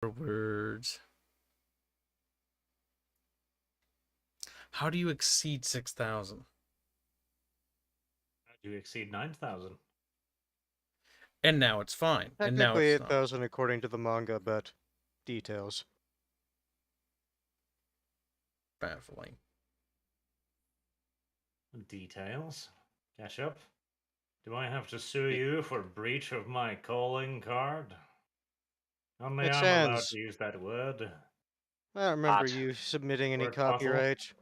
Words. How do you exceed 6,000? How do you exceed 9,000? And now it's fine. And now Technically it's not. 8,000 according to the manga, but details. Baffling. Details? Catch up? Do I have to sue you for breach of my calling card? Only It's I'm allowed Hanse. to use that word. I don't remember Arch. you submitting any Word puzzle. copyright.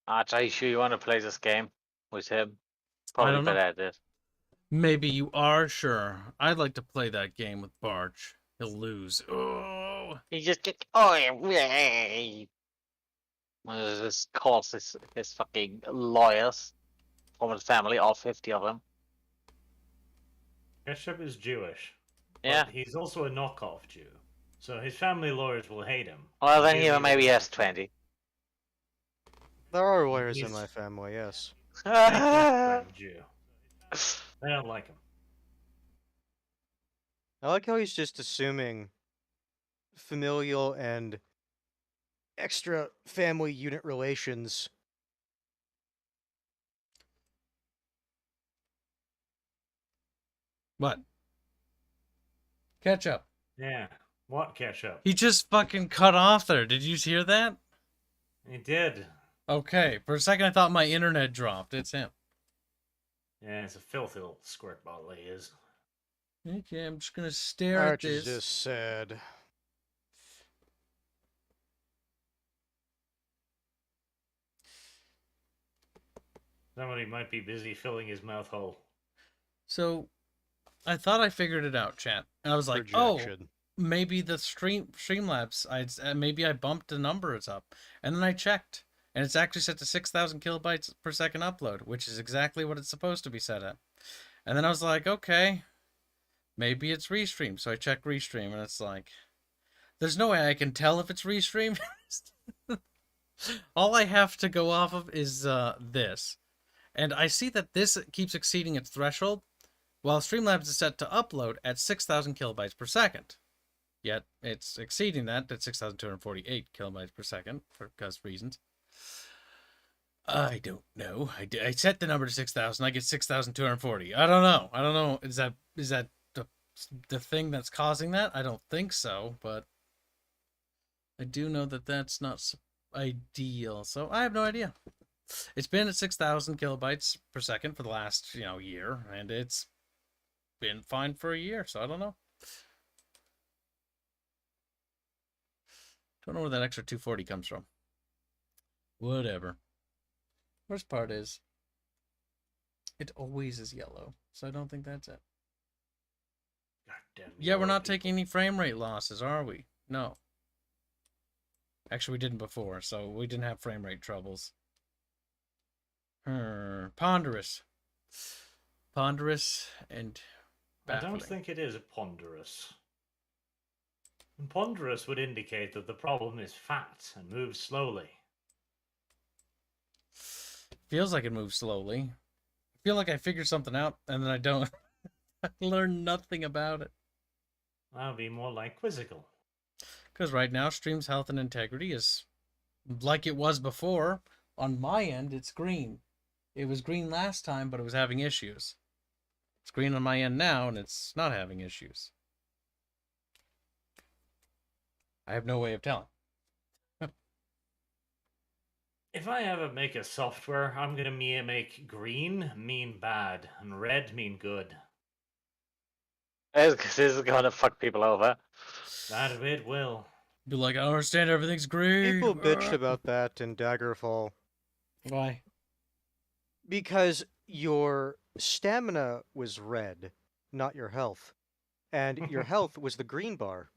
Arch, are you sure you want to play this game with him? I Probably don't know. better at it. Maybe you are sure. I'd like to play that game with Barch. He'll lose. Oh! He just get this calls his fucking lawyers from his family, all 50 of them. Ketchup is Jewish. Yeah. But he's also a knockoff Jew. So his family lawyers will hate him. Well, then Give he me maybe the- has 20. There are lawyers in He's- my family, yes. Jew. They don't like him. I like how he's just assuming familial and extra family unit relations. What? Catch up. Yeah. What ketchup? He just fucking cut off there. Did you hear that? He did. Okay. For a second, I thought my internet dropped. It's him. Yeah, it's a filthy little squirt bottle he is. Okay, I'm just gonna stare Arch at is this. just sad. Somebody might be busy filling his mouth hole. So, I thought I figured it out, chat. And I was like, Projection. oh, maybe the Streamlabs, maybe I bumped the numbers up. And then I checked, and it's actually set to 6,000 kilobytes per second upload, which is exactly what it's supposed to be set at. And then I was like, okay, maybe it's Restream. So I checked Restream, and it's like, there's no way I can tell if it's Restream. All I have to go off of is this. And I see that this keeps exceeding its threshold, while Streamlabs is set to upload at 6,000 kilobytes per second. Yet, it's exceeding that at 6,248 kilobytes per second, for reasons. I don't know. I set the number to 6,000, I get 6,240. I don't know. Is that the thing that's causing that? I don't think so, but I do know that that's not ideal, so I have no idea. It's been at 6,000 kilobytes per second for the last, year, and it's been fine for a year, so I don't know. Don't know where that extra 240 comes from. Whatever. Worst part is, it always is yellow, so I don't think that's it. God damn. Yeah, we're not taking any frame rate losses, are we? No. Actually, we didn't before, so we didn't have frame rate troubles. Ponderous. Ponderous and baffling. I don't think it is ponderous. Ponderous would indicate that the problem is fat and moves slowly. Feels like it moves slowly. I feel like I figured something out, and then I don't. I learn nothing about it. That would be more like quizzical. Because right now, Stream's health and integrity is like it was before. On my end, it's green. It was green last time, but it was having issues. It's green on my end now, and it's not having issues. I have no way of telling. If I ever make a software, I'm gonna make green mean bad and red mean good. This is gonna fuck people over. That it will. Be like, I don't understand, everything's green. People bitched about that in Daggerfall. Why? Because your stamina was red, not your health. And your health was the green bar.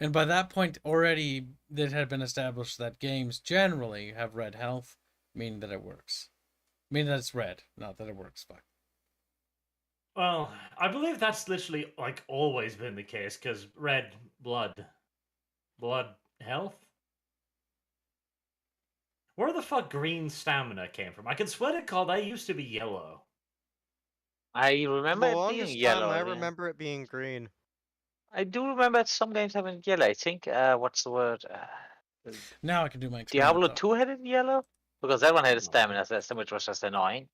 And by that point, already it had been established that games generally have red health, meaning that it works. Meaning that it's red, not that it works. Fuck. Well, I believe that's literally like always been the case, because red blood health. Where the fuck green stamina came from? I can swear to God, that used to be yellow. I remember The it longest being yellow. time I yeah. remember it being green. I do remember some games having yellow. I think, what's the word? Now I can do my experiment. Diablo though. 2 had it in yellow? Because that one had a No. stamina system, which was just annoying.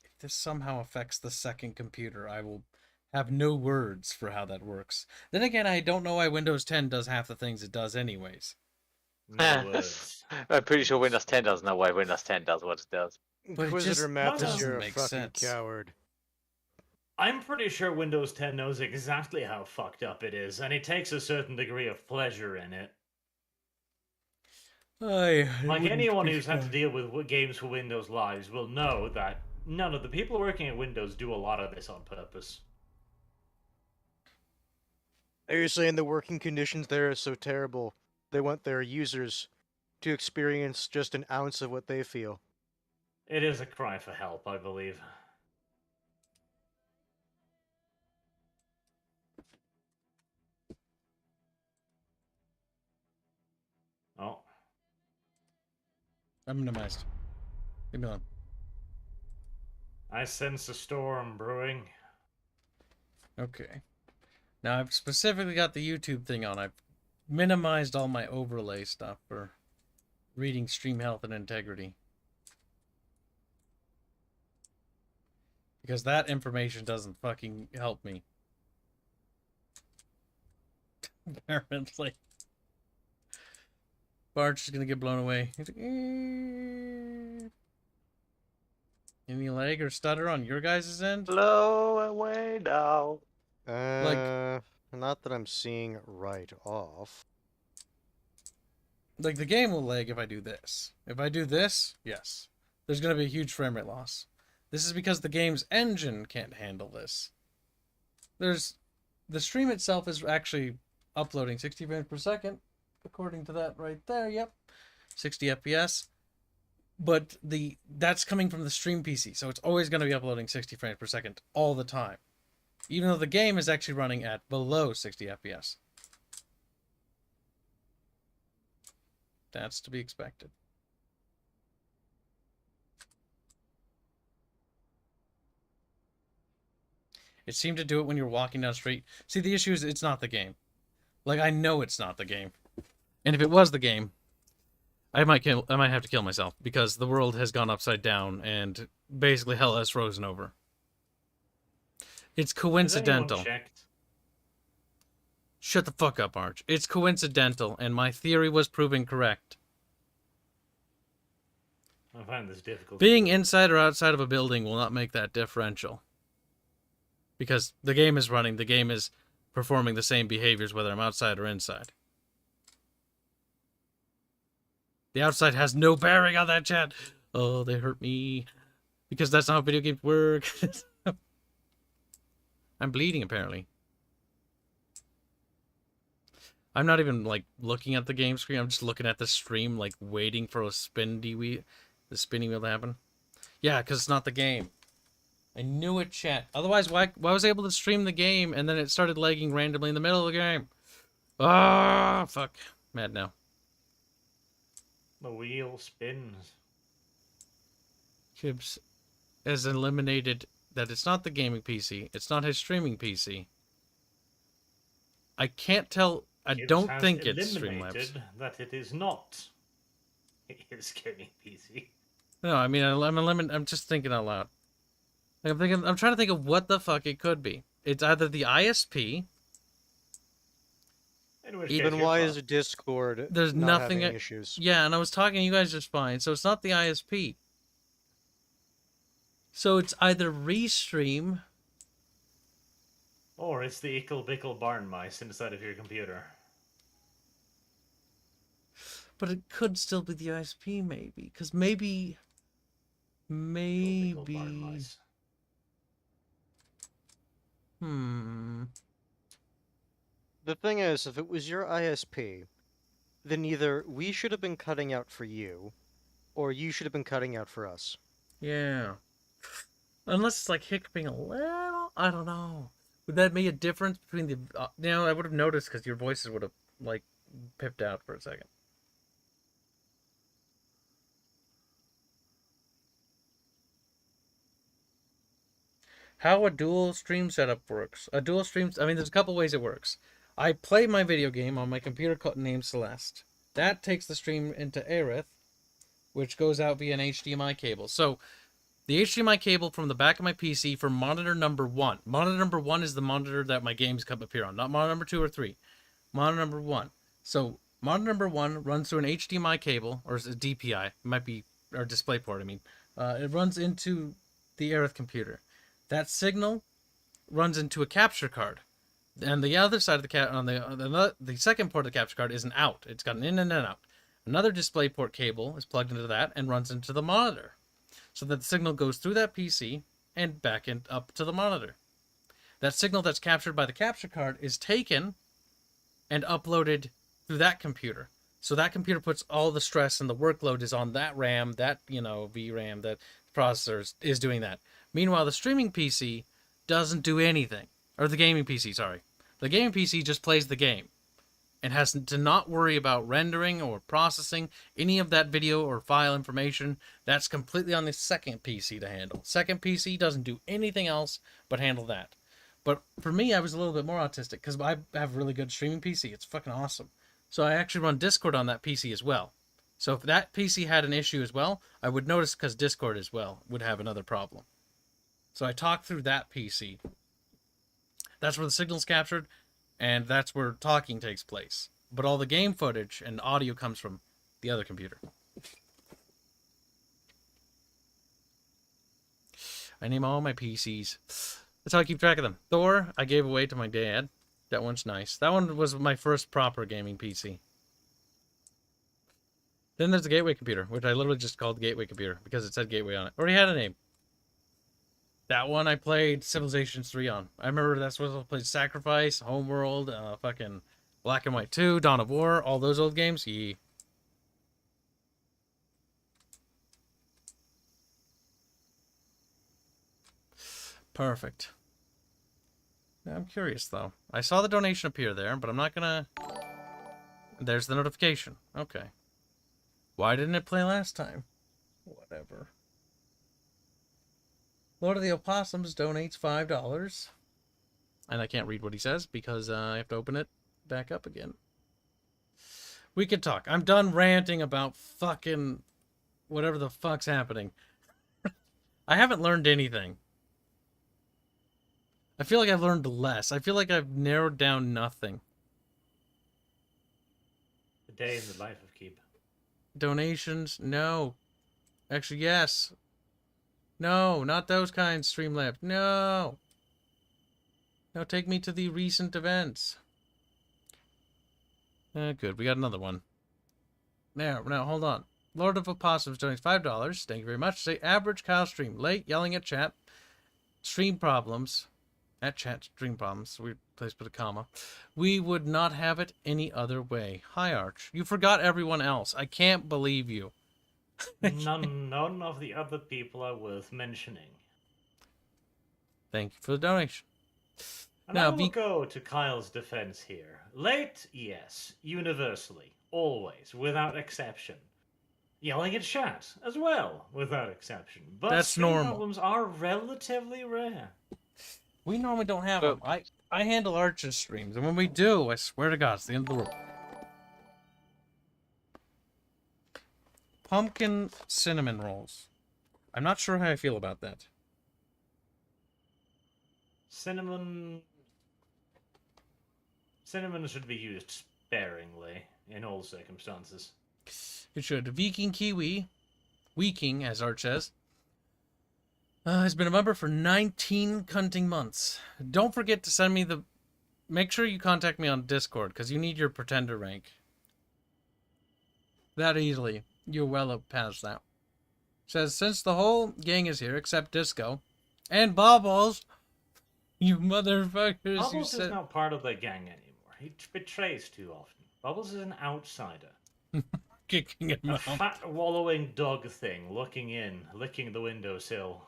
If this somehow affects the second computer, I will have no words for how that works. Then again, I don't know why Windows 10 does half the things it does anyways. No words. I'm pretty sure Windows 10 doesn't know why Windows 10 does what it does. But it Inquisitor just Mathis, doesn't you're a make fucking sense. coward. I'm pretty sure Windows 10 knows exactly how fucked up it is, and it takes a certain degree of pleasure in it. Like anyone who's had to deal with games for Windows Lives will know that none of the people working at Windows do a lot of this on purpose. Are you saying the working conditions there are so terrible they want their users to experience just an ounce of what they feel? It is a cry for help, I believe. Oh. I'm minimized. Leave me alone. I sense a storm brewing. Okay. Now I've specifically got the YouTube thing on. I've minimized all my overlay stuff for reading stream health and integrity. Because that information doesn't fucking help me. Apparently. Bart's just gonna get blown away. He's like, Any lag or stutter on your guys' end? Blow away now. Not that I'm seeing right off. Like, the game will lag if I do this. If I do this, yes. There's gonna be a huge frame rate loss. This is because the game's engine can't handle this. The stream itself is actually uploading 60 frames per second, according to that right there, yep. 60 FPS. But that's coming from the stream PC, so it's always going to be uploading 60 frames per second all the time. Even though the game is actually running at below 60 FPS. That's to be expected. It seemed to do it when you're walking down the street. See, the issue is it's not the game. Like, I know it's not the game. And if it was the game, I might have to kill myself because the world has gone upside down and basically hell has frozen over. It's coincidental. Has anyone checked? Shut the fuck up, Arch. It's coincidental, and my theory was proven correct. I find this difficult. Being inside or outside of a building will not make that differential. Because the game is running, the game is performing the same behaviors whether I'm outside or inside. The outside has no bearing on that chat. Oh, they hurt me. Because that's not how video games work. I'm bleeding, apparently. I'm not even, like, looking at the game screen. I'm just looking at the stream, like, waiting for the spinning wheel to happen. Yeah, because it's not the game. I knew it, chat. Otherwise, why was I able to stream the game and then it started lagging randomly in the middle of the game? Ah, fuck. Mad now. The wheel spins. Kibs has eliminated that it's not the gaming PC. It's not his streaming PC. I can't tell. I Kibs don't has think it's eliminated Streamlabs. that it is not his gaming PC. No, I mean, I'm just thinking out loud. Like, I'm trying to think of what the fuck it could be. It's either the ISP. In which Even case, you're why fucked. is a Discord There's not nothing. having issues? Yeah, and I was talking to you guys just fine. So it's not the ISP. So it's either Restream. Or it's the Ickle Bickle barn mice inside of your computer. But it could still be the ISP, maybe. Because maybe. Ickle Bickle barn mice. The thing is, if it was your ISP, then either we should have been cutting out for you, or you should have been cutting out for us. Yeah. Unless it's like hiccuping a little. I don't know. Would that make a difference between the. I would have noticed because your voices would have, like, pipped out for a second. how a dual stream setup works. A dual stream, I mean, there's a couple ways it works. I play my video game on my computer named Celeste. That takes the stream into Aerith, which goes out via an HDMI cable. So the HDMI cable from the back of my PC for monitor number 1. Monitor number 1 is the monitor that my games appear on, not monitor number 2 or 3. Monitor number 1. So monitor number 1 runs through an HDMI cable, or a DPI. It might be, or DisplayPort, I mean. It runs into the Aerith computer. That signal runs into a capture card. And the other side of the second port of the capture card is an out. It's got an in and an out. Another DisplayPort cable is plugged into that and runs into the monitor, so that the signal goes through that PC and back up to the monitor. That signal that's captured by the capture card is taken and uploaded through that computer. So that computer puts all the stress and the workload is on that RAM, that, VRAM, that processor is doing that. Meanwhile, the streaming PC doesn't do anything. Or the gaming PC, sorry. The gaming PC just plays the game and has to not worry about rendering or processing any of that video or file information. That's completely on the second PC to handle. Second PC doesn't do anything else but handle that. But for me, I was a little bit more autistic because I have a really good streaming PC. It's fucking awesome. So I actually run Discord on that PC as well. So if that PC had an issue as well, I would notice because Discord as well would have another problem. So I talk through that PC. That's where the signal's captured, and that's where talking takes place. But all the game footage and audio comes from the other computer. I name all my PCs. That's how I keep track of them. Thor, I gave away to my dad. That one's nice. That one was my first proper gaming PC. Then there's the Gateway computer, which I literally just called the Gateway computer because it said Gateway on it. Already had a name. That one I played Civilizations 3 on. I remember that's what I played Sacrifice, Homeworld, fucking Black and White 2, Dawn of War, all those old games. Yeah. Perfect. Now, I'm curious, though. I saw the donation appear there, but I'm not gonna... There's the notification. Okay. Why didn't it play last time? Whatever. Lord of the Opossums donates $5. And I can't read what he says because I have to open it back up again. We could talk. I'm done ranting about fucking whatever the fuck's happening. I haven't learned anything. I feel like I've learned less. I feel like I've narrowed down nothing. A day in the life of Kib. Donations? No. Actually, yes. No, not those kinds, Streamlabs. No. Now take me to the recent events. Good. We got another one. Now, hold on. Lord of Opossums donates $5. Thank you very much. Say average Kyle stream. Late, yelling at chat. Stream problems. At chat, stream problems. Weird place to put a comma. We would not have it any other way. Hi, Arch. You forgot everyone else. I can't believe you. None of the other people are worth mentioning. Thank you for the donation. And Now, I will go to Kyle's defense here. Late, yes. Universally. Always. Without exception. Yelling at chat, as well. Without exception. But that's stream normal. problems are relatively rare. We normally don't have them. I handle Arch's streams, and when we do, I swear to God, it's the end of the world. Pumpkin cinnamon rolls. I'm not sure how I feel about that. Cinnamon should be used sparingly in all circumstances. It should. Viking Kiwi, Weeking, as Arch says, has been a member for 19 cunting months. Don't forget to send me the... Make sure you contact me on Discord, because you need your pretender rank. That easily. You're well up past that. Says, since the whole gang is here, except Disco, and Bobbles, you motherfuckers, Bubbles is not part of the gang anymore. He betrays too often. Bubbles is an outsider. Kicking him A out. fat wallowing dog thing, looking in, licking the windowsill.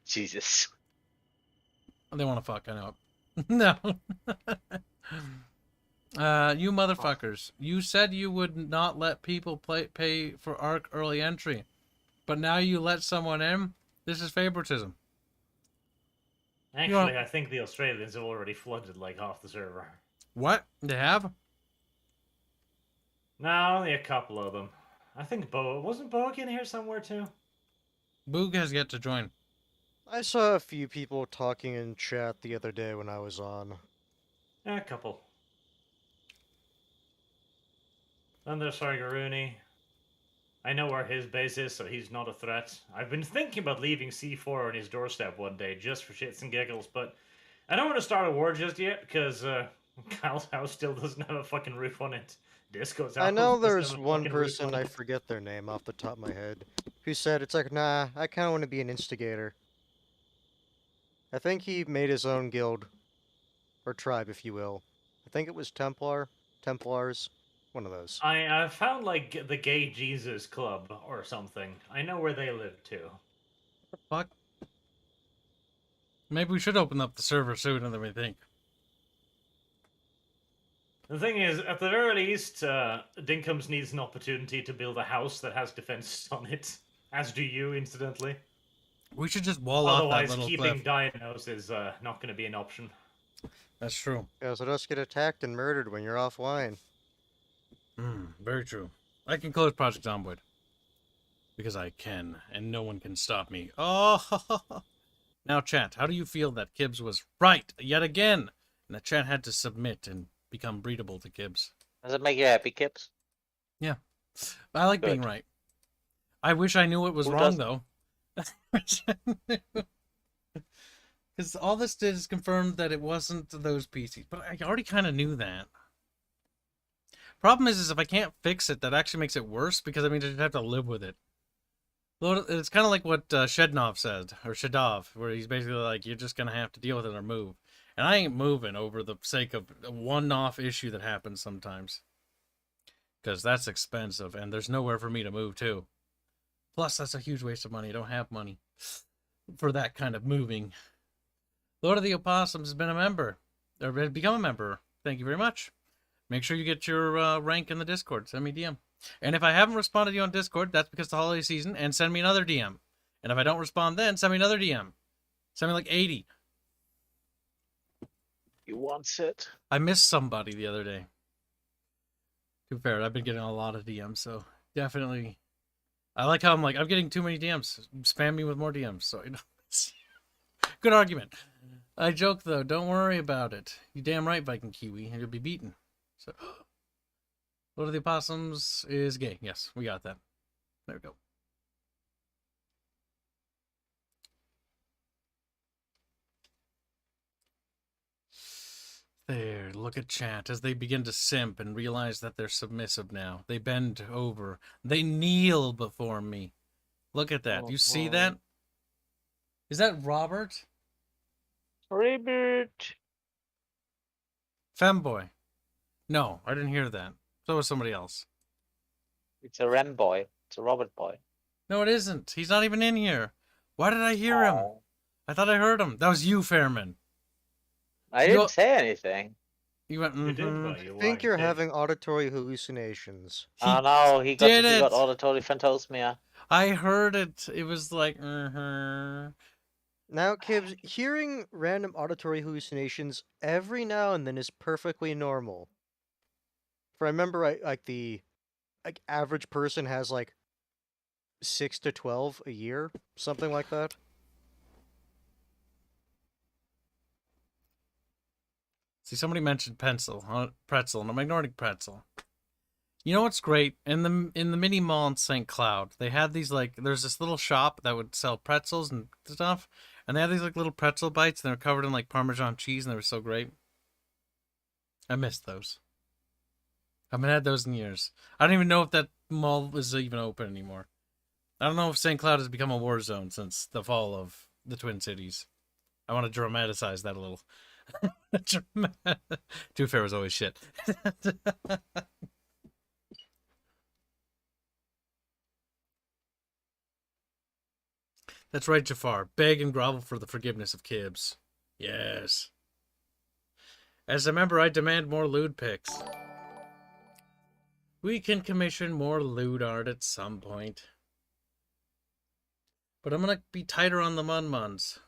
Jesus. They want to fuck, I know. No. You motherfuckers. You said you would not let people pay for ARC early entry. But now you let someone in? This is favoritism. Actually, I think the Australians have already flooded like half the server. What? They have? No, only a couple of them. I think wasn't Boak in here somewhere too? Boog has yet to join. I saw a few people talking in chat the other day when I was on. Yeah, a couple. Then there's Sargaruni. I know where his base is, so he's not a threat. I've been thinking about leaving C4 on his doorstep one day, just for shits and giggles, but I don't want to start a war just yet, because Kyle's house still doesn't have a fucking roof on it. Disco's house I know doesn't there's have a one fucking roof person, on I it. forget their name off the top of my head, who said, it's like, nah, I kind of want to be an instigator. I think he made his own guild, or tribe, if you will. I think it was Templars, one of those. I found, like, the Gay Jesus Club or something. I know where they live, too. Fuck. Maybe we should open up the server sooner than we think. The thing is, at the very least, Dinkums needs an opportunity to build a house that has defenses on it. As do you, incidentally. We should just wall off that Otherwise, little keeping cliff. dinos is not going to be an option. That's true. Yeah, so just get attacked and murdered when you're offline. Very true. I can close Project Zomboid. Because I can, and no one can stop me. Oh! Now, chat, how do you feel that Kibs was right yet again? And that chat had to submit and become breedable to Kibs. Does it make you happy, Kibs? Yeah. I like being Good. right. I wish I knew it was Who wrong, doesn't? though. Because all this did is confirm that it wasn't those PCs. But I already kind of knew that. Problem is if I can't fix it, that actually makes it worse, because I mean, I'd have to live with it. Well, it's kind of like what Shednov said, or Shedov, where he's basically like, you're just going to have to deal with it or move. And I ain't moving over the sake of a one-off issue that happens sometimes. Because that's expensive, and there's nowhere for me to move to. Plus, that's a huge waste of money. I don't have money for that kind of moving. Lord of the Opossums has been a member, or become a member. Thank you very much. Make sure you get your rank in the Discord. Send me DM. And if I haven't responded to you on Discord, that's because it's the holiday season, and send me another DM. And if I don't respond then, send me another DM. Send me like 80. You want it? I missed somebody the other day. To be fair, I've been getting a lot of DMs, so definitely. I like how I'm like, I'm getting too many DMs. Spam me with more DMs. So, good argument. I joke, though. Don't worry about it. You damn right, Viking Kiwi. You'll be beaten. So, Lord of the Opossums is gay. Yes, we got that. There we go. There, look at chat as they begin to simp and realize that they're submissive now. They bend over. They kneel before me. Look at that. You see that? Is that Robert? Robert. Femboy. No, I didn't hear that. So was somebody else. It's a Ren boy. It's a Robert boy. No, it isn't. He's not even in here. Why did I hear him? Oh. I thought I heard him. That was you, Fairman. I didn't say anything. You went, You did, mm-hmm. but you I think you're did. having auditory hallucinations. Oh no, he did got it. auditory phantosmia. I heard it. It was like, mm-hmm. Now, Kibs, hearing random auditory hallucinations every now and then is perfectly normal. For I remember, the average person has like 6 to 12 a year, something like that. See, somebody mentioned pretzel, and I'm ignoring pretzel. You know what's great? In the mini mall in St. Cloud, they had these like, there's this little shop that would sell pretzels and stuff, and they had these like little pretzel bites, and they were covered in like Parmesan cheese, and they were so great. I missed those. I haven't had those in years. I don't even know if that mall is even open anymore. I don't know if St. Cloud has become a war zone since the fall of the Twin Cities. I want to dramatize that a little. Too Fair was always shit. That's right, Jafar. Beg and grovel for the forgiveness of Kibs. Yes. As a member, I demand more lewd pics. We can commission more lewd art at some point. But I'm gonna be tighter on the mun-muns.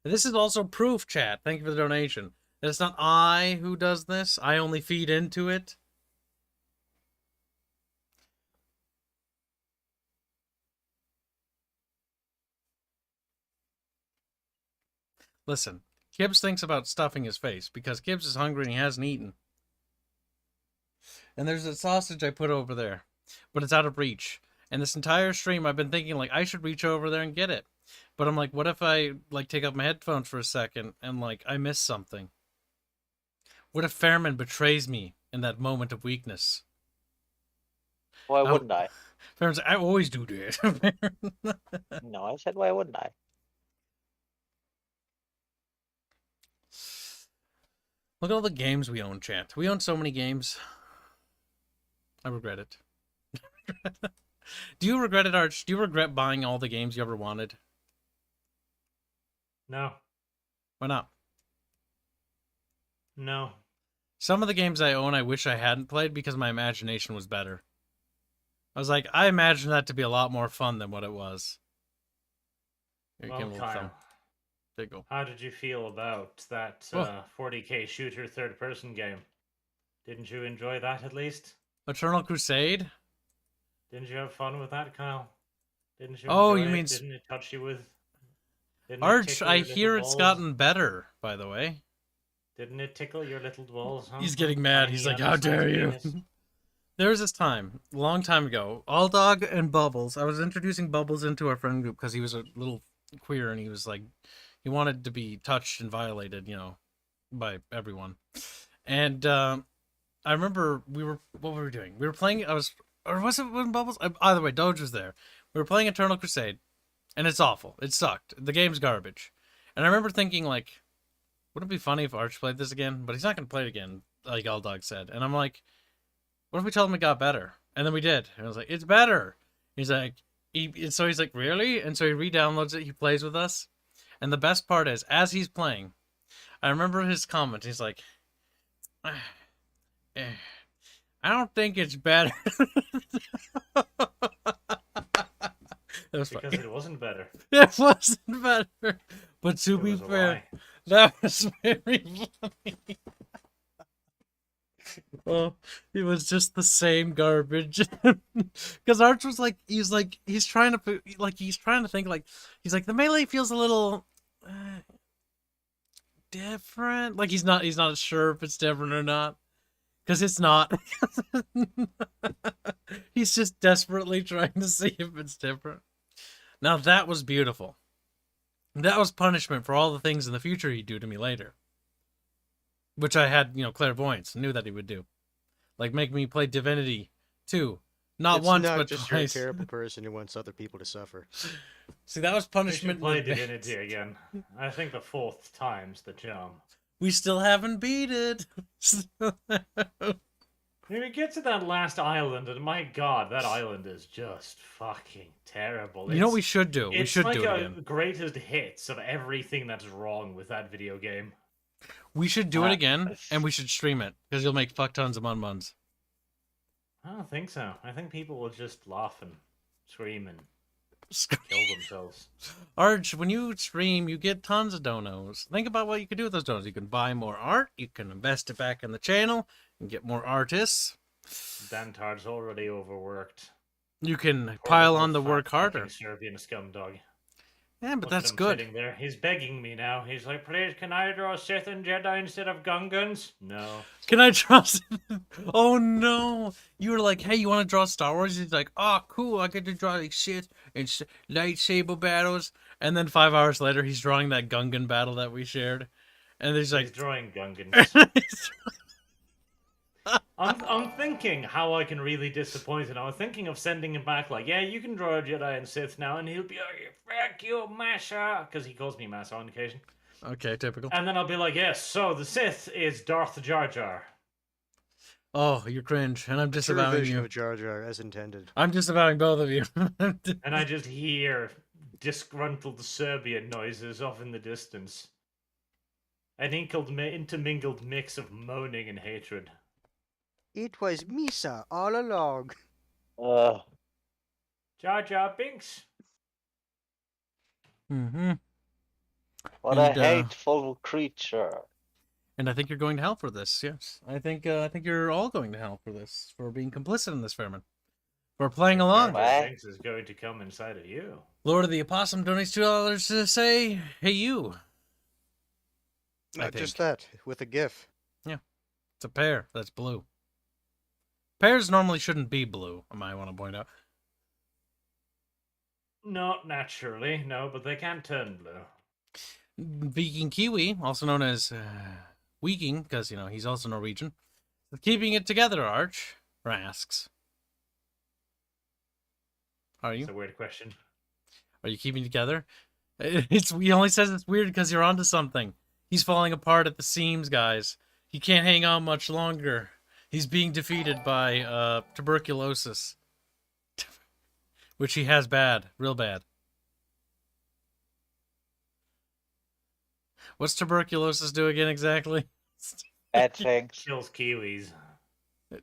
And this is also proof, chat. Thank you for the donation. That it's not I who does this. I only feed into it. Listen, Kibs thinks about stuffing his face because Kibs is hungry and he hasn't eaten. And there's a sausage I put over there, but it's out of reach. And this entire stream I've been thinking like I should reach over there and get it. But I'm like, what if I like take off my headphones for a second and like I miss something? What if Fairman betrays me in that moment of weakness? Why wouldn't I? Fairman's like, I always do this. No, I said why wouldn't I? Look at all the games we own, chat. We own so many games. I regret it. Do you regret it, Arch? Do you regret buying all the games you ever wanted? No. Why not? No. Some of the games I own I wish I hadn't played because my imagination was better. I was like, I imagined that to be a lot more fun than what it was. Here, Well, give him a little thumb. Kyle, There you go. how did you feel about that Oh. 40k shooter third-person game? Didn't you enjoy that at least? Eternal Crusade? Didn't you have fun with that, Kyle? Didn't you? Oh, enjoy you it? mean Didn't it touch you with? Didn't it Arch, tickle I your little hear it's balls? gotten better, by the way. Didn't it tickle your little balls? Huh? He's getting mad. He's Tiny like, how dare unassigned you? penis? There was this time, a long time ago, All Dog and Bubbles. I was introducing Bubbles into our friend group because he was a little queer and he was like, he wanted to be touched and violated, you know, by everyone. And I remember what were we doing? We were playing, or was it when Bubbles? Either way, Doge was there. We were playing Eternal Crusade and it's awful. It sucked. The game's garbage. And I remember thinking, like, wouldn't it be funny if Arch played this again? But he's not going to play it again, like All Dog said. And I'm like, what if we told him it got better? And then we did. And I was like, it's better. He's like, so he's like, really? And so he re-downloads it. He plays with us. And the best part is, as he's playing, I remember his comment. He's like, I don't think it's better. That was Because funny. it wasn't better. It wasn't better. But to It be was a fair, lie. that was very funny. Oh, it was just the same garbage. Because Arch was like, he's trying to think like, he's like, the melee feels a little different. Like he's not sure if it's different or not. Because it's not. He's just desperately trying to see if it's different. Now that was beautiful. That was punishment for all the things in the future he'd do to me later. Which I had, clairvoyance, knew that he would do. Like make me play Divinity 2. Not It's once, not but just twice. you're a terrible person who wants other people to suffer. See, that was We punishment. should play in advance. Divinity again. I think the 4th time's the charm. We still haven't beat it. We get to that last island, and my god, that island is just fucking terrible. You know what we should do? We It's should like do it a again. greatest hits of everything that's wrong with that video game. We should do it again, and we should stream it, because you'll make fuck tons of mun-muns. I don't think so. I think people will just laugh and scream and kill themselves. Arch, when you stream, you get tons of donos. Think about what you could do with those donos. You can buy more art, you can invest it back in the channel, and get more artists. Dantard's already overworked. You can Poor pile little on the fat work fucking harder. Serbian scumdog. Yeah, but Look at that's him good. Sitting there. He's begging me now. He's like, please, can I draw Sith and Jedi instead of Gungans? No. Can I draw? Oh no! You were like, "Hey, you want to draw Star Wars?" He's like, "Oh, cool! I get to draw like shit and lightsaber battles." And then 5 hours later, he's drawing that Gungan battle that we shared, and he's He's like, drawing Gungans. I'm thinking how I can really disappoint him. I was thinking of sending him back like, yeah, you can draw a Jedi and Sith now, and he'll be like, fuck you, Massa, because he calls me Massa on occasion. "Okay, typical." And then I'll be like, yes, so the Sith is Darth Jar Jar. Oh, you're cringe, and I'm True disavowing vision you. of Jar Jar as intended. I'm disavowing both of you. And I just hear disgruntled Serbian noises off in the distance. An intermingled mix of moaning and hatred. It was Misa all along. Jar Jar Binks. Mm-hmm. What And, a hateful creature. And I think you're going to hell for this. Yes, I think you're all going to hell for this, for being complicit in this, Fairman, for playing along. What? Thinks is going to come inside of you. Lord of the Opossum donates $2 to say, "Hey you." I Just think. that, with a GIF. It's a pear that's blue. Pears normally shouldn't be blue, I might want to point out. Not naturally, no, but they can turn blue. Viking Kiwi, also known as Weeking, because, he's also Norwegian. Keeping it together, Arch, asks. Are you? It's a weird question. Are you keeping together? He only says it's weird because you're onto something. He's falling apart at the seams, guys. He can't hang on much longer. He's being defeated by tuberculosis. Which he has bad. Real bad. What's tuberculosis do again exactly? Bad things. Kills kiwis.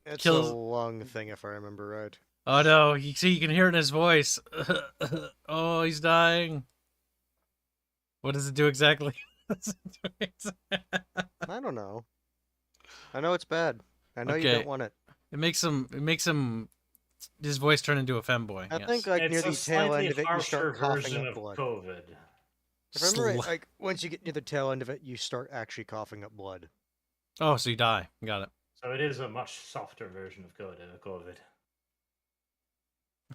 It's Kills... a lung thing, if I remember right. Oh no, you can hear it in his voice. Oh, he's dying. What does it do exactly? I don't know. I know it's bad. I know you Okay. don't want it. It makes him his voice turn into a femboy. I yes. think like near It's the a tail slightly end of it, you harsher start coughing version up of blood. COVID. If I remember right, Sli- like once you get near the tail end of it, you start actually coughing up blood. Oh, so you die. Got it. So it is a much softer version of COVID.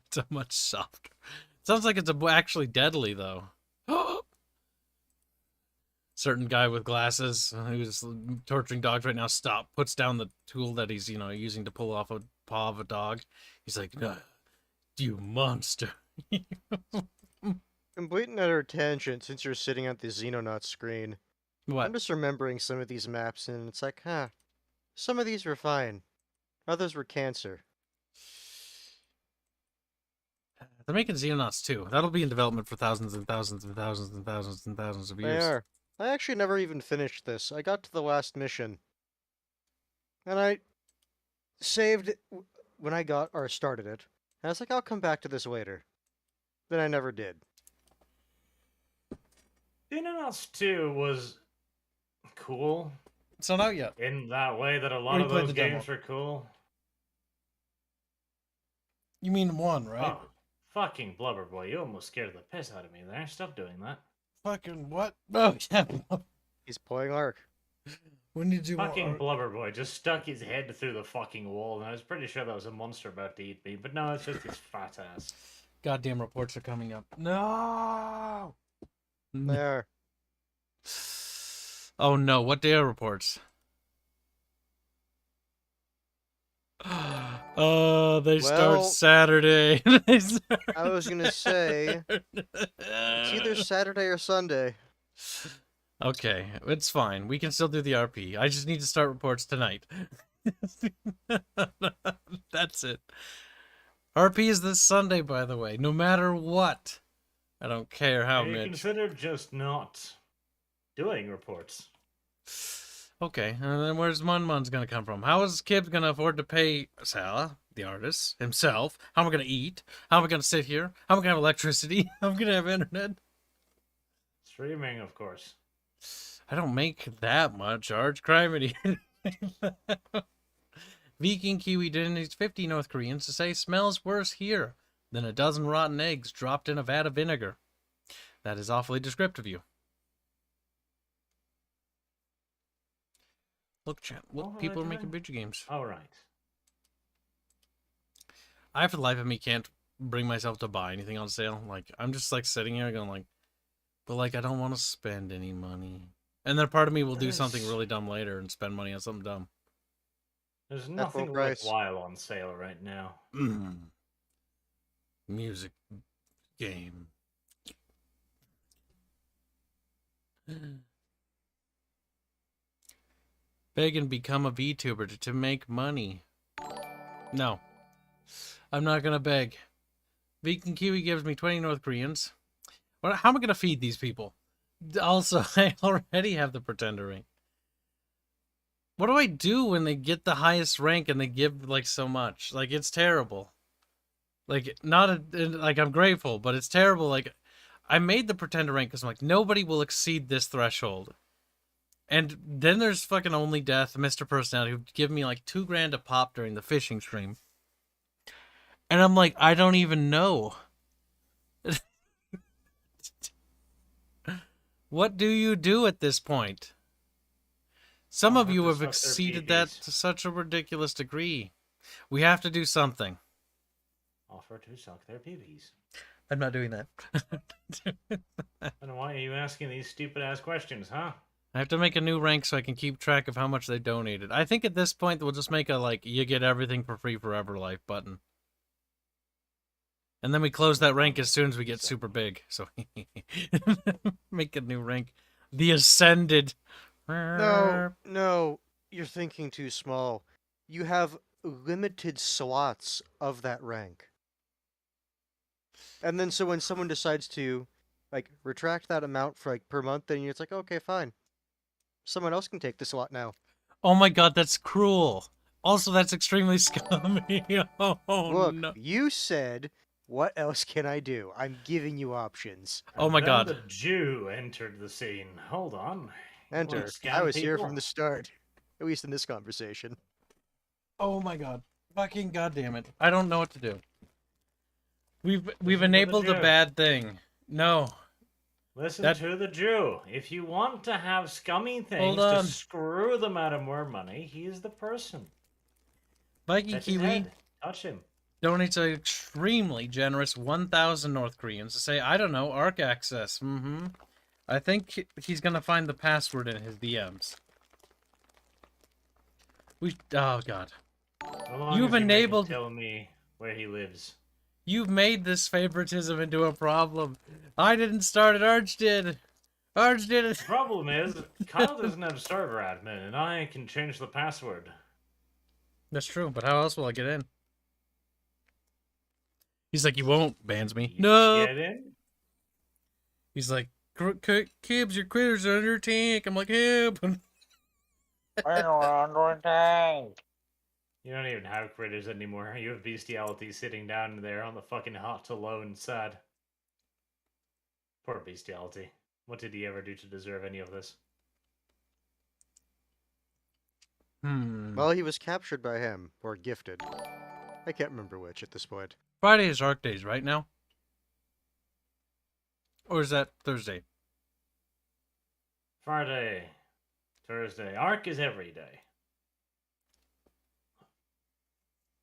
It's a much softer. Sounds like it's actually deadly though. Certain guy with glasses who's torturing dogs right now puts down the tool that he's using to pull off a paw of a dog. He's like, "You monster!" Complete and utter tangent since you're sitting at the Xenonaut screen. What? I'm just remembering some of these maps and it's like, some of these were fine. Others were cancer. They're making Xenonauts too. That'll be in development for thousands and thousands and thousands and thousands and thousands of They years. are. I actually never even finished this. I got to the last mission. And I saved it when I started it. And I was like, I'll come back to this later. Then I never did. IndioWeeaboo 2 was cool It's not out yet. in that way that a lot We of played those the demo. games were cool. You mean one, right? Oh, fucking Blubber Boy, you almost scared the piss out of me there. Stop doing that. Fucking what? Oh yeah. He's playing Ark. When did you? Fucking Blubber Boy just stuck his head through the fucking wall, and I was pretty sure that was a monster about to eat me, but no, it's just his fat ass. Goddamn reports are coming up. No. There. Oh no! What day are reports? Oh, they start Well, Saturday. I was gonna say, it's either Saturday or Sunday. Okay, it's fine. We can still do the RP. I just need to start reports tonight. That's it. RP is this Sunday, by the way. No matter what. I don't care how You much. consider just not doing reports. Okay, and then where's Munmun's gonna come from? How is Kibs gonna afford to pay Sala, the artist, himself? How am I gonna eat? How am I gonna sit here? How am I gonna have electricity? How am I gonna have internet? Streaming, of course. I don't make that much, Arch. Criminy. Viking Kiwi needs 50 North Koreans to say smells worse here than a dozen rotten eggs dropped in a vat of vinegar. That is awfully descriptive of you. Look, chat. Look, What were people they are making doing? video games. All right. I, for the life of me, can't bring myself to buy anything on sale. Like, I'm just, like, sitting here going, like, but, like, I don't want to spend any money. And then part of me will do something really dumb later and spend money on something dumb. There's nothing price. worthwhile on sale right now. Music game. Beg and become a VTuber to make money. No. I'm not gonna beg. Viking Kiwi gives me 20 North Koreans. How am I gonna feed these people? Also, I already have the pretender rank. What do I do when they get the highest rank and they give, like, so much? Like, it's terrible. Like, like, I'm grateful, but it's terrible. Like, I made the pretender rank because I'm like, nobody will exceed this threshold. And then there's fucking Only Death, Mr. Personality, who give me like $2,000 a pop during the fishing stream. And I'm like, I don't even know. What do you do at this point? Some of you have exceeded that to such a ridiculous degree. We have to do something. Offer to suck their peepees. I'm not doing that. And why are you asking these stupid-ass questions, huh? I have to make a new rank so I can keep track of how much they donated. I think at this point we'll just make a, like, you get everything for free forever life button. And then we close that rank as soon as we get super big. So make a new rank. The Ascended. No, you're thinking too small. You have limited slots of that rank. And then so when someone decides to, like, retract that amount for, like, per month, then it's like, okay, fine. Someone else can take the slot now. Oh my god, that's cruel. Also, that's extremely scummy. Oh, Look, no. you said, what else can I do? I'm giving you options. Oh my And then god. the Jew entered the scene. Hold on. Enter. Wanna scam I was here people? from the start. At least in this conversation. Oh my god. Fucking goddamn it. I don't know what to do. We've Listen to the enabled a Jew. bad thing. No. Listen That- to the Jew. If you want to have scummy things Hold to on. screw them out of more money, he is the person. Mikey Touch his Kiwi head. Touch him. donates an extremely generous 1,000 North Koreans to say, I don't know, ARC access. I think he's gonna find the password in his DMs. Oh god. How long You've does he make him enabled- tell me where he lives. You've made this favoritism into a problem. I didn't start it, Arch did. Arch did it. The problem is, Kyle doesn't have server admin, and I can change the password. That's true, but how else will I get in? He's like, you won't, bans me. You No. Get in? He's like, Kibs, your critters are under your tank. I'm like, help. You don't even have critters anymore. You have bestiality sitting down there on the fucking hut alone, sad. Poor bestiality. What did he ever do to deserve any of this? Well, he was captured by him, or gifted. I can't remember which at this point. Friday is ARC days, right now? Or is that Thursday? Friday, Thursday. Arc is every day.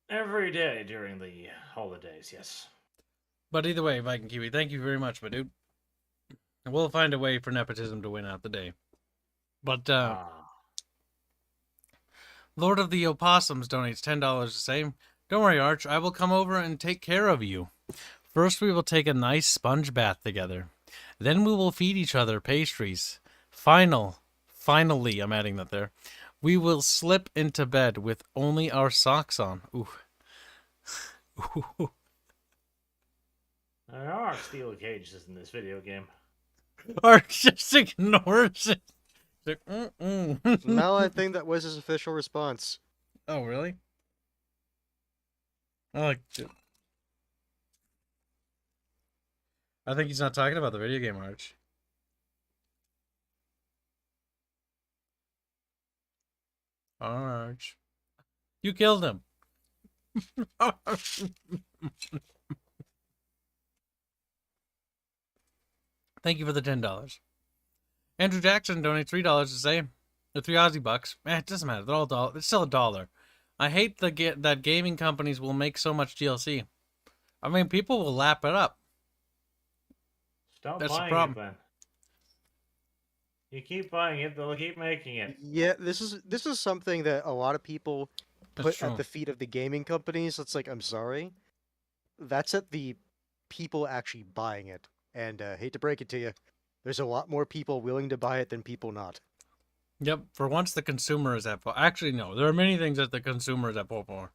Every day during the holidays, yes. But either way, Viking Kiwi, thank you very much, my dude. And we'll find a way for nepotism to win out the day. But, Lord of the Opossums donates $10 to say, don't worry, Arch, I will come over and take care of you. First, we will take a nice sponge bath together. Then we will feed each other pastries. Finally, I'm adding that there. We will slip into bed with only our socks on. Ooh. Ooh. There are steel cages in this video game. Arch just ignores it. Like, mm-mm. No, I think that was his official response. Oh, really? I like it. I think he's not talking about the video game, Arch. Arch. You killed him. Thank you for the $10. Andrew Jackson donates $3 to say, or 3 Aussie bucks. It doesn't matter. They're all $1. It's still $1. I hate that gaming companies will make so much DLC. I mean, people will lap it up. Stop That's the buying problem. it then. You keep buying it, they'll keep making it. Yeah, this is something that a lot of people That's put true. at the feet of the gaming companies. It's like, I'm sorry. That's at the people actually buying it. And hate to break it to you, there's a lot more people willing to buy it than people not. Yep, for once the consumer is at fault. Actually, no, there are many things that the consumer is at fault for.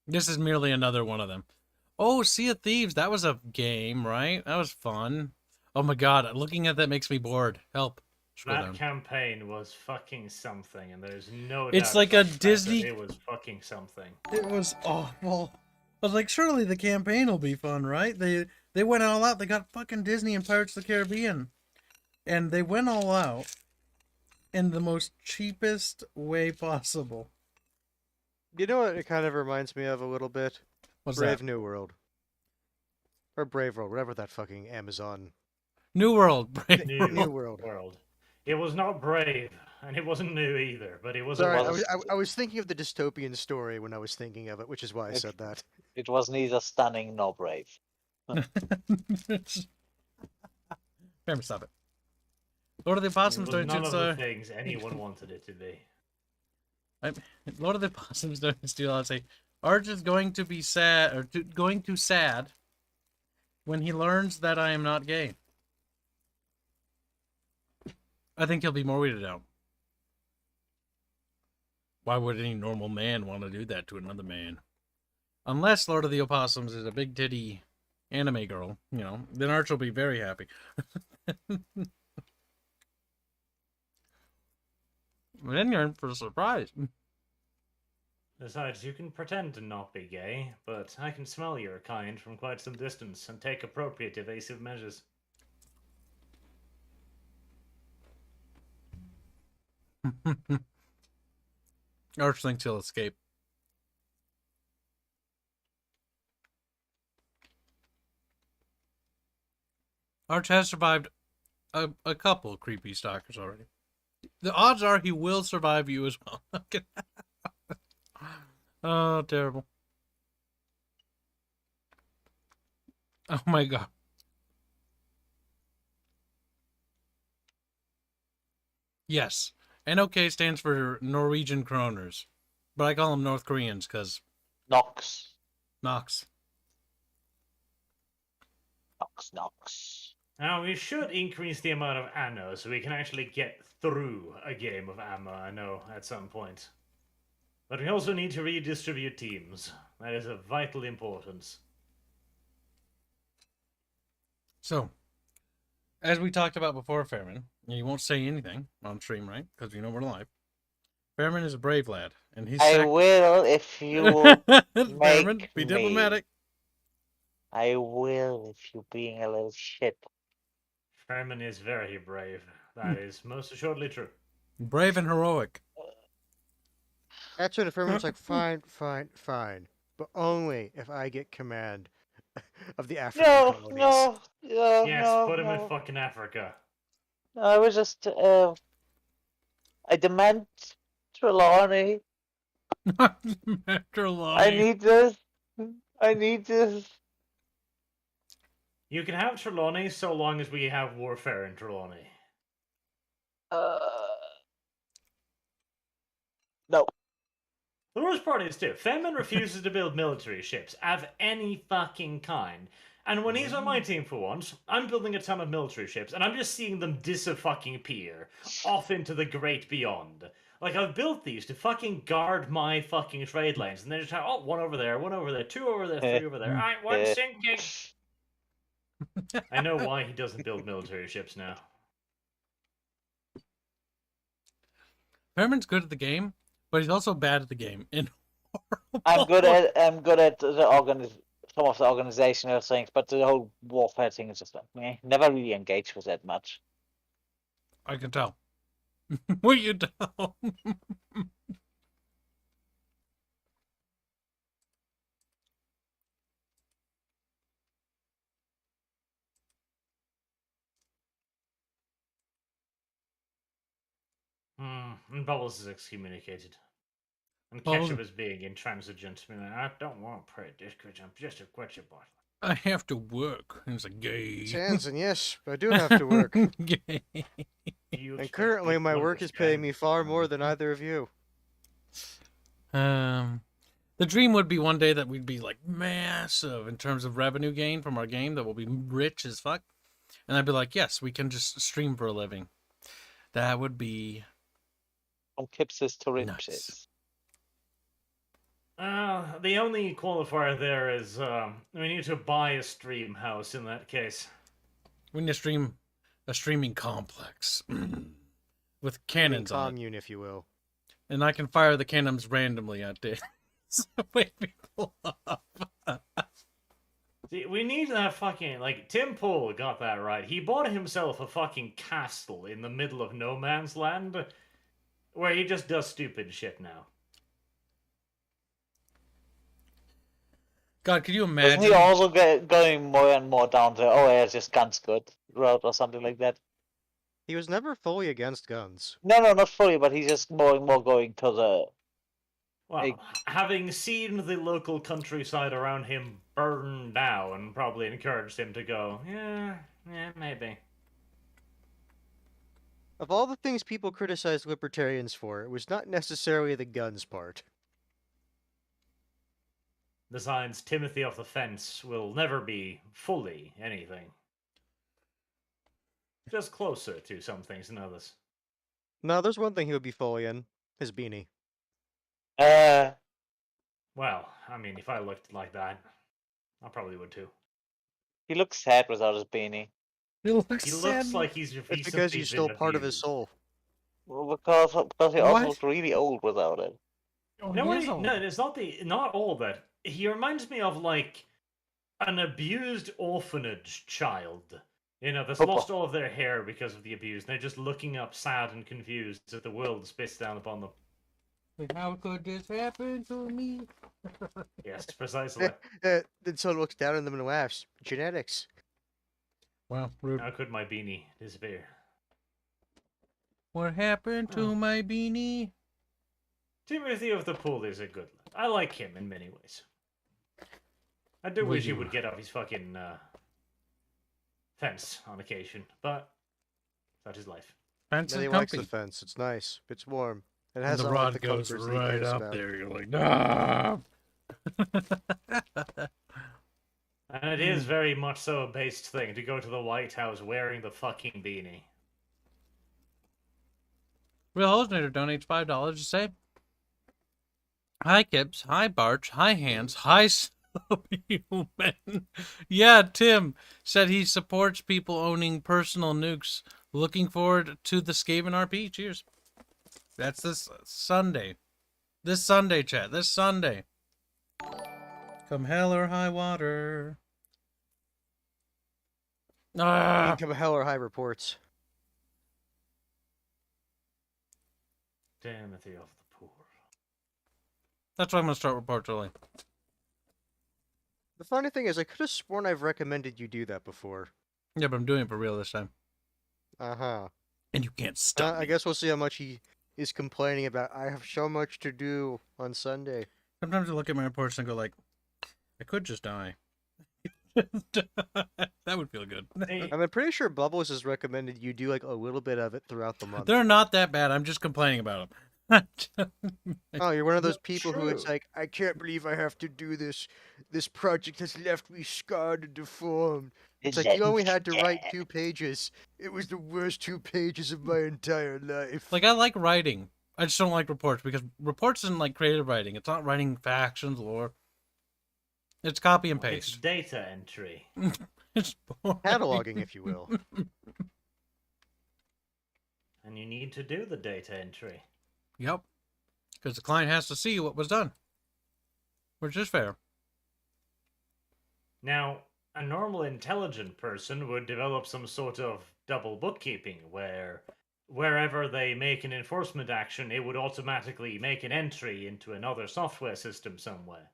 This is merely another one of them. Oh, Sea of Thieves, that was a game, right? That was fun. Oh my god, looking at that makes me bored. Help. Scroll That down. campaign was fucking something, and there's no It's doubt like about a the fact that Disney- It was fucking something. It was awful. I was like, surely the campaign will be fun, right? They went all out. They got fucking Disney and Pirates of the Caribbean. And they went all out in the most cheapest way possible. You know what it kind of reminds me of a little bit? What's Brave that? New World. Or Brave World, whatever that fucking Amazon. New World. Brave New World. It was not brave, and it wasn't new either, but it was Sorry, a I was thinking of the dystopian story when I was thinking of it, which is why I said that. It was neither stunning nor brave. Remember, stop it. Lord of the Opossums it was none of the don't things anyone wanted it to be. Lord of the Opossums don't steal. I'll say Arch is going to be sad, or going to sad when he learns that I am not gay. I think he'll be more weirded out. Why would any normal man want to do that to another man? Unless Lord of the Opossums is a big titty anime girl, you know, then Arch will be very happy. Then you're in for a surprise. Besides, you can pretend to not be gay, but I can smell your kind from quite some distance and take appropriate evasive measures. Arch thinks he'll escape. Arch has survived a couple creepy stalkers already. The odds are he will survive you as well. Oh, terrible. Oh my god. Yes. NOK stands for Norwegian kroners. But I call them North Koreans because Nox. Nox. Nox. Now, we should increase the amount of ammo so we can actually get through a game of ammo, I know, at some point. But we also need to redistribute teams. That is of vital importance. So, as we talked about before, Fairman, and you won't say anything on stream, right? Because you know we're live. Fairman is a brave lad, and he's. I will if you will Fairman, make be me. diplomatic. I will if you being a little shit. Sherman is very brave. That is most assuredly true. Brave and heroic. That's when the firm's like, fine, fine, fine. But only if I get command of the African colonies. No, Yes, no, put him no. in fucking Africa. No, I was just, I demand Trelawney. I need this. I need this. You can have Trelawney so long as we have warfare in Trelawney. No. The worst part is, too, Femin refuses to build military ships of any fucking kind. And when he's on my team for once, I'm building a ton of military ships, and I'm just seeing them disappear off into the great beyond. Like, I've built these to fucking guard my fucking trade lanes, and they're just like, oh, one over there, 2 over there, 3 over there. Alright, one sinking. I know why he doesn't build military ships now. Fairman's good at the game, but he's also bad at the game. And I'm good at some of the organizational things, but the whole warfare thing is just like meh. Never really engaged with that much. I can tell. What you tell? And Bubbles is excommunicated. And Bubbles- Ketchup is being intransigent. I mean, I don't want to play Discord, I'm just a Ketchup bot. I have to work. He's a gay. Jansen, yes, but I do have to work. Gay. And currently my work is paying me far more than either of you. The dream would be one day that we'd be like massive in terms of revenue gain from our game, that we'll be rich as fuck. And I'd be like, yes, we can just stream for a living. That would be From Kibs to nice. riches. The only qualifier there is we need to buy a stream house in that case. We need to stream a streaming complex with cannons on it. Commune, if you will. And I can fire the cannons randomly at days. Wake people up. See, we need that fucking, like, Tim Pool got that right. He bought himself a fucking castle in the middle of no man's land where he just does stupid shit now. God, could you Isn't imagine? he also going more and more down the oh yeah, it's just guns good route or something like that? He was never fully against guns. No, not fully, but he's just more and more going to the. Well, having seen the local countryside around him burn down, probably encouraged him to go, yeah, maybe. Of all the things people criticize libertarians for, it was not necessarily the guns part. Besides, Timothy off the fence will never be fully anything. Just closer to some things than others. No, there's one thing he would be fully in. His beanie. Well, I mean, if I looked like that, I probably would too. He looks sad without his beanie. He looks like he's It's recently because he's still been part of his abused. soul. Well, because he also What? looked really old without it. No, it's not all that. He reminds me of like an abused orphanage child. You know, that's lost all of their hair because of the abuse. And they're just looking up sad and confused as the world spits down upon them. How could this happen to me? Yes, precisely. Then someone looks down on them and laughs. Genetics. Well, rude. How could my beanie disappear? What happened to Oh. my beanie? Timothy of the Pool is a good lad. I like him in many ways. I do Would wish he you? would get off his fucking fence on occasion, but that's his life. Fence And he and likes the comfy. fence. It's nice. It's warm. It And has the all rod the goes comforts that he right cares up about. there. You're like, nah. And it is very much so a based thing to go to the White House wearing the fucking beanie. Real Hosnator donates $5 to say, hi Kibs, hi Barch, hi Hanse, hi Subhuman. Yeah, Tim said he supports people owning personal nukes. Looking forward to the Skaven RP. Cheers. That's this Sunday. This Sunday, chat. This Sunday. Come hell or high water. Ah. Income hell or high reports. Timothy of the Pool. That's why I'm going to start reports early. The funny thing is, I could have sworn I've recommended you do that before. Yeah, but I'm doing it for real this time. Uh-huh. And you can't stop I me. guess we'll see how much he is complaining about. I have so much to do on Sunday. Sometimes I look at my reports and go like, I could just die. That would feel good. Hey, I'm pretty sure Bubbles has recommended you do like a little bit of it throughout the month. They're not that bad. I'm just complaining about them. Oh, you're one of those Not people who it's true. like, I can't believe I have to do this. This project has left me scarred and deformed. It's like you only had to write 2 pages. It was the worst 2 pages of my entire life. Like, I like writing. I just don't like reports because reports isn't like creative writing. It's not writing factions, lore. It's copy and it's paste. data entry. It's boring. Cataloging, if you will. And you need to do the data entry. Yep. Because the client has to see what was done. Which is fair. Now, a normal intelligent person would develop some sort of double bookkeeping where wherever they make an enforcement action, it would automatically make an entry into another software system somewhere.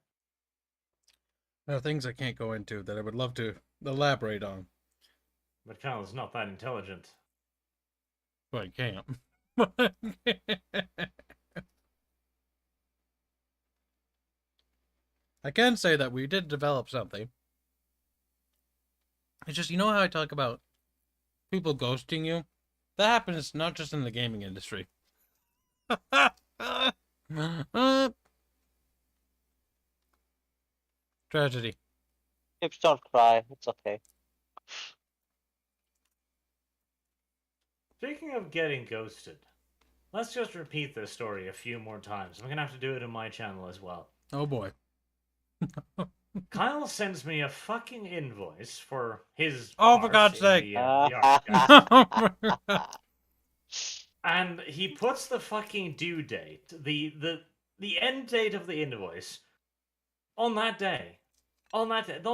There are things I can't go into that I would love to elaborate on. But Kyle's not that intelligent. But I can't. I can say that we did develop something. It's just, you know how I talk about people ghosting you? That happens not just in the gaming industry. Tragedy. Kibs, don't cry. It's okay. Speaking of getting ghosted, let's just repeat this story a few more times. I'm gonna have to do it in my channel as well. Oh boy. Kyle sends me a fucking invoice for his. Oh, for part God's in sake. the Arctic. And he puts the fucking due date, the end date of the invoice, on that day. on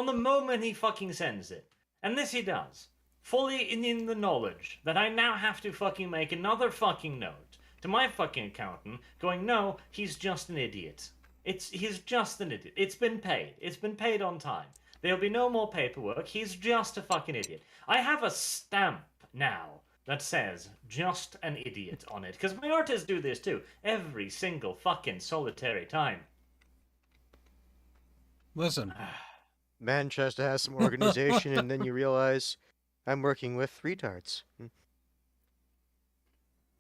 the moment he fucking sends it. And this he does. Fully in the knowledge that I now have to fucking make another fucking note to my fucking accountant going, no, he's just an idiot. He's just an idiot. It's been paid. It's been paid on time. There'll be no more paperwork. He's just a fucking idiot. I have a stamp now that says just an idiot on it. Because my artists do this too. Every single fucking solitary time. Listen. Manchester has some organization, and then you realize I'm working with retards.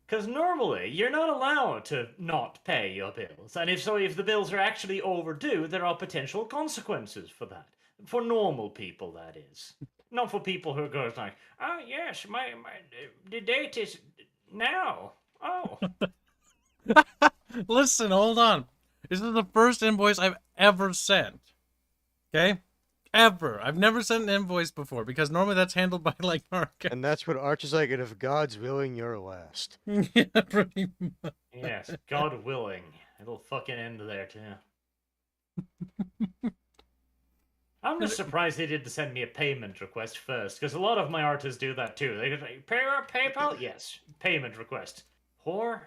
Because normally, you're not allowed to not pay your bills. And if the bills are actually overdue, there are potential consequences for that. For normal people, that is. Not for people who go like, oh yes, the date is now. Oh. Listen, hold on. This is the first invoice I've ever sent. Okay? Ever. I've never sent an invoice before, because normally that's handled by, like, Arca. And that's what Arch is like, and if God's willing, you're last. Yeah, pretty much. Yes, God willing. It'll fucking end there, too. I'm just surprised they didn't send me a payment request first, because a lot of my artists do that, too. They go, PayPal? Yes. Payment request. Whore?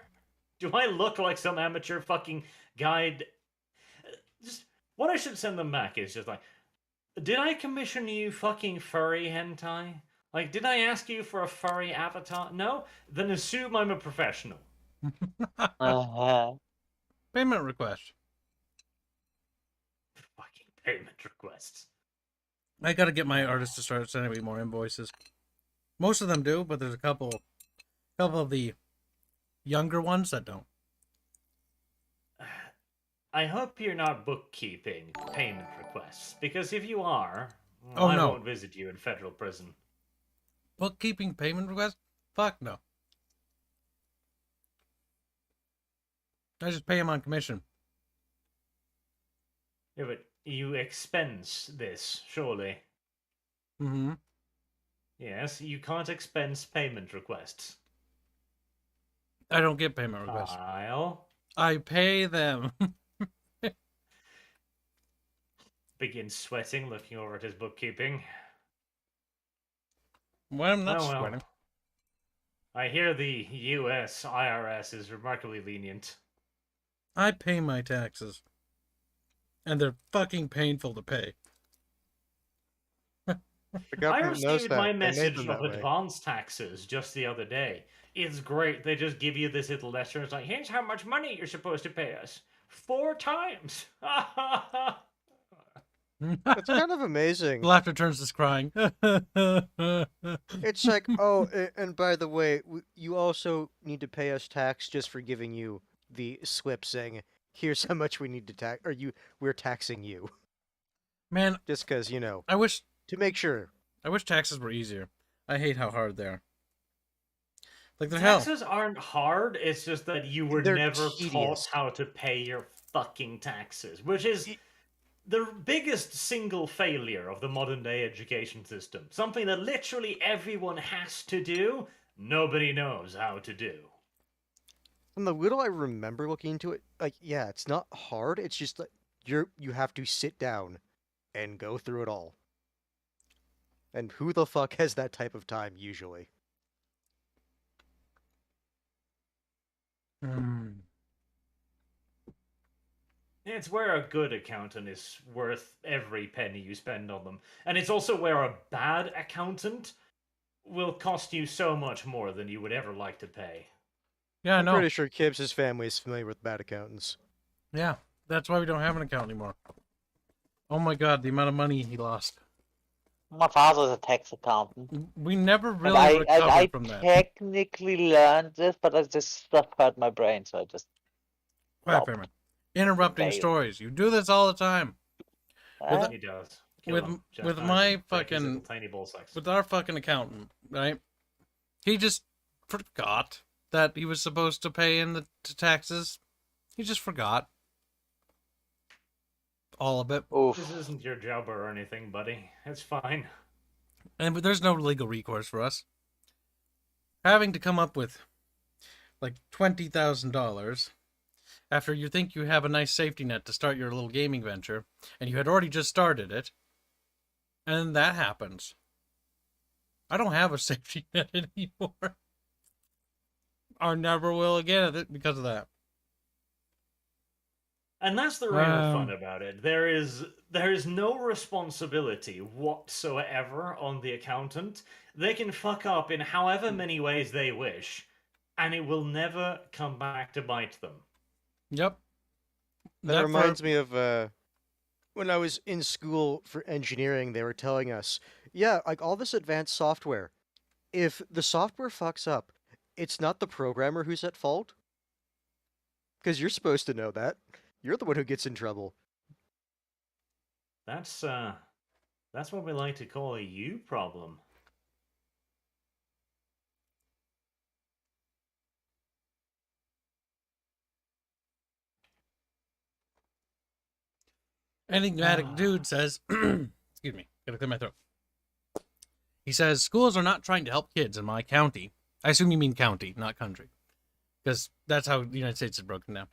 Do I look like some amateur fucking guide? Just, what I should send them back is just like, did I commission you fucking furry hentai? Like, did I ask you for a furry avatar? No? Then assume I'm a professional. Payment request. Fucking payment requests. I gotta get my artists to start sending me more invoices. Most of them do, but there's a couple of the younger ones that don't. I hope you're not bookkeeping payment requests, because if you are, Oh, I no. won't visit you in federal prison. Bookkeeping payment request? Fuck no. I just pay him on commission. Yeah, but you expense this, surely. Mm-hmm. Yes, you can't expense payment requests. I don't get payment requests. Kyle I pay them. begins sweating, looking over at his bookkeeping. Well, I'm not Oh, well. sweating. I hear the U.S. IRS is remarkably lenient. I pay my taxes. And they're fucking painful to pay. The I government knows received that. my They made message them of that way. advance taxes just the other day. It's great. They just give you this little letter. It's like, here's how much money you're supposed to pay us. 4 times. It's kind of amazing. Laughter turns to crying. It's like, oh, and by the way, you also need to pay us tax just for giving you the slip saying, here's how much we need to tax, or we're taxing you. Man, Just because, you know, I wish to make sure. taxes were easier. I hate how hard they are. Like they're hell. Taxes aren't hard. It's just that you were They're never tedious. taught how to pay your fucking taxes, which is the biggest single failure of the modern day education system. Something that literally everyone has to do, nobody knows how to do. From the little I remember looking into it, like, yeah, it's not hard. It's just like you have to sit down and go through it all. And who the fuck has that type of time usually? It's where a good accountant is worth every penny you spend on them. And it's also where a bad accountant will cost you so much more than you would ever like to pay. Yeah, I I'm know. pretty sure Kibs' family is familiar with bad accountants. Yeah, that's why we don't have an account anymore. Oh my god, the amount of money he lost. My father's a tax accountant. We never And really recovered I from that. technically learned this, but I just stuff hurt my brain, so I just Quiet, stopped. Fairman. Interrupting Fail. stories. You do this all the time. Uh, He does. with- Kill him. Just with knife my him. Break his fucking- little tiny ball sacks. With our fucking accountant, right? He just forgot that he was supposed to pay in the taxes. He just forgot. All of it. oof. This isn't your job or anything, buddy. It's fine. But there's no legal recourse for us. Having to come up with like $20,000 after you think you have a nice safety net to start your little gaming venture, and you had already just started it, and that happens. I don't have a safety net anymore. Or never will again because of that. And that's the real fun about it. There is no responsibility whatsoever on the accountant. They can fuck up in however many ways they wish, and it will never come back to bite them. Yep. That reminds me of when I was in school for engineering, they were telling us, yeah, like all this advanced software, if the software fucks up, it's not the programmer who's at fault. Because you're supposed to know that. You're the one who gets in trouble. That's what we like to call a you problem. Enigmatic Dude says, excuse me, gotta clear my throat. He says, schools are not trying to help kids in my county. I assume you mean county, not country. Because that's how the United States is broken down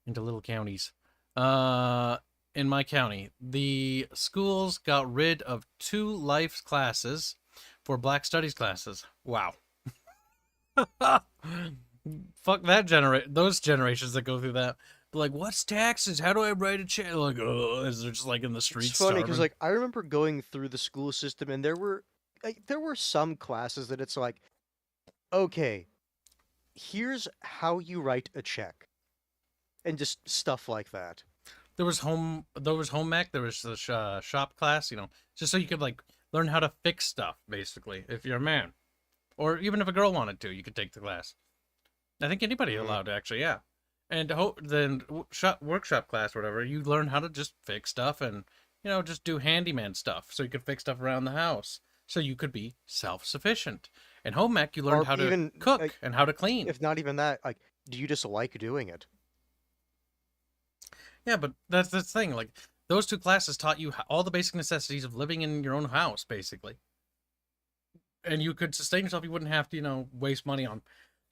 into little counties. In my county, the schools got rid of 2 life classes for Black Studies classes. Wow. Fuck that those generations that go through that. Like, what's taxes? How do I write a check? Like, oh, they're just like in the streets. It's funny because like I remember going through the school system, and there were some classes that it's like, okay, here's how you write a check, and just stuff like that. There was home ec. There was the shop class. Just so you could like learn how to fix stuff. Basically, if you're a man, or even if a girl wanted to, you could take the class. I think anybody allowed to actually, yeah. And then workshop class, or whatever, you learn how to just fix stuff and, just do handyman stuff. So you could fix stuff around the house. So you could be self-sufficient. And home ec, you learned how to cook and how to clean. If not even that, like, do you just like doing it? Yeah, but that's the thing. Like, those 2 classes taught you all the basic necessities of living in your own house, basically. And you could sustain yourself. You wouldn't have to, waste money on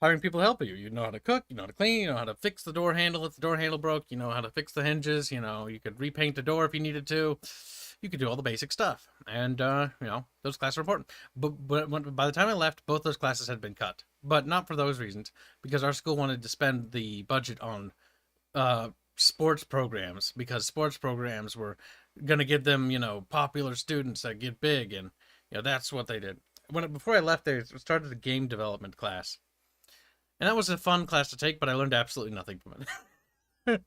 hiring people to help you. You know how to cook, you know how to clean, you know how to fix the door handle if the door handle broke, you know how to fix the hinges, you could repaint the door if you needed to. You could do all the basic stuff. And, those classes are important. But by the time I left, both those classes had been cut. But not for those reasons, because our school wanted to spend the budget on sports programs, because sports programs were going to give them, popular students that get big, and, that's what they did. Before I left, they started a game development class. And that was a fun class to take, but I learned absolutely nothing from it.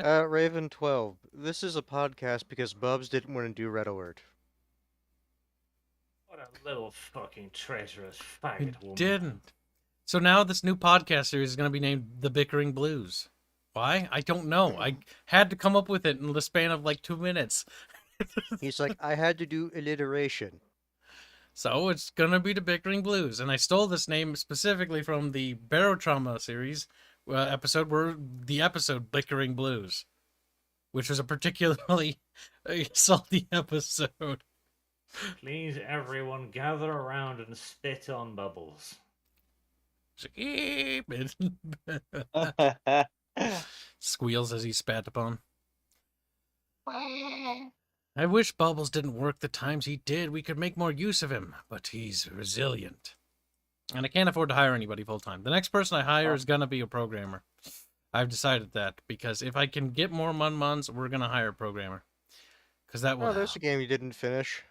Raven 12, this is a podcast because Bubs didn't want to do Red Alert. What a little fucking traitorous faggot woman. Didn't. So now this new podcast series is going to be named The Bickering Blues. Why? I don't know. I had to come up with it in the span of like 2 minutes. He's like, I had to do alliteration. So it's going to be the Bickering Blues. And I stole this name specifically from the Barotrauma series episode, where the episode Bickering Blues, which was a particularly salty episode. Please, everyone, gather around and spit on Bubbles. Squeals as he spat upon. I wish Bubbles didn't work the times he did. We could make more use of him, but he's resilient. And I can't afford to hire anybody full-time. The next person I hire is going to be a programmer. I've decided that, because if I can get more mun-muns, we're going to hire a programmer. Because that will Oh, there's a game you didn't finish.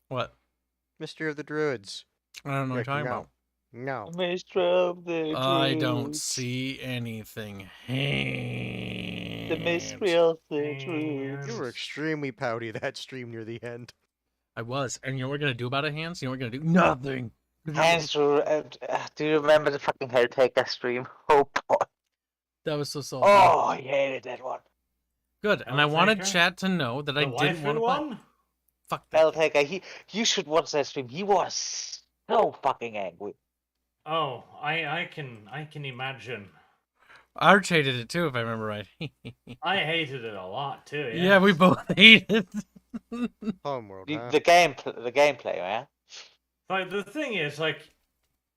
What? Mystery of the Druids. I don't know what you're talking about. No. Mystery of the Druids. I don't see anything. The Mystery of the Druids. You were extremely pouty that stream near the end. I was. And you know what we're going to do about it, Hanse? You know what we're going to do? Nothing. Hanse, do you remember the fucking Helltaker stream? Oh boy. That was so salty. Oh, I hated that one. Good. And I wanted chat to know that I didn't want to one? Fuck that. Helltaker, you should watch that stream. He was so fucking angry. Oh, I can imagine. Arch hated it too, if I remember right. I hated it a lot too. Yeah, Yeah, we both hated it. Homeworld, huh? The gameplay, yeah? Like, the thing is, like,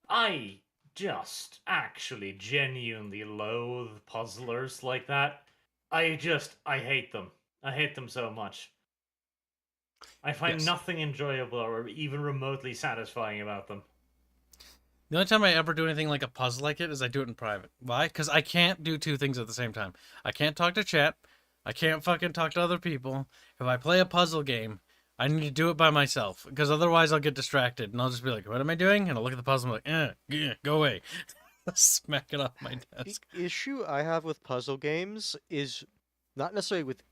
I just actually genuinely loathe puzzlers like that. I hate them. I hate them so much. I find Yes. nothing enjoyable or even remotely satisfying about them. The only time I ever do anything like a puzzle like it is I do it in private. Why? Because I can't do two things at the same time. I can't talk to chat. I can't fucking talk to other people. If I play a puzzle game, I need to do it by myself. Because otherwise I'll get distracted. And I'll just be like, what am I doing? And I'll look at the puzzle and I'm like, go away. Smack it off my desk. The issue I have with puzzle games is not necessarily with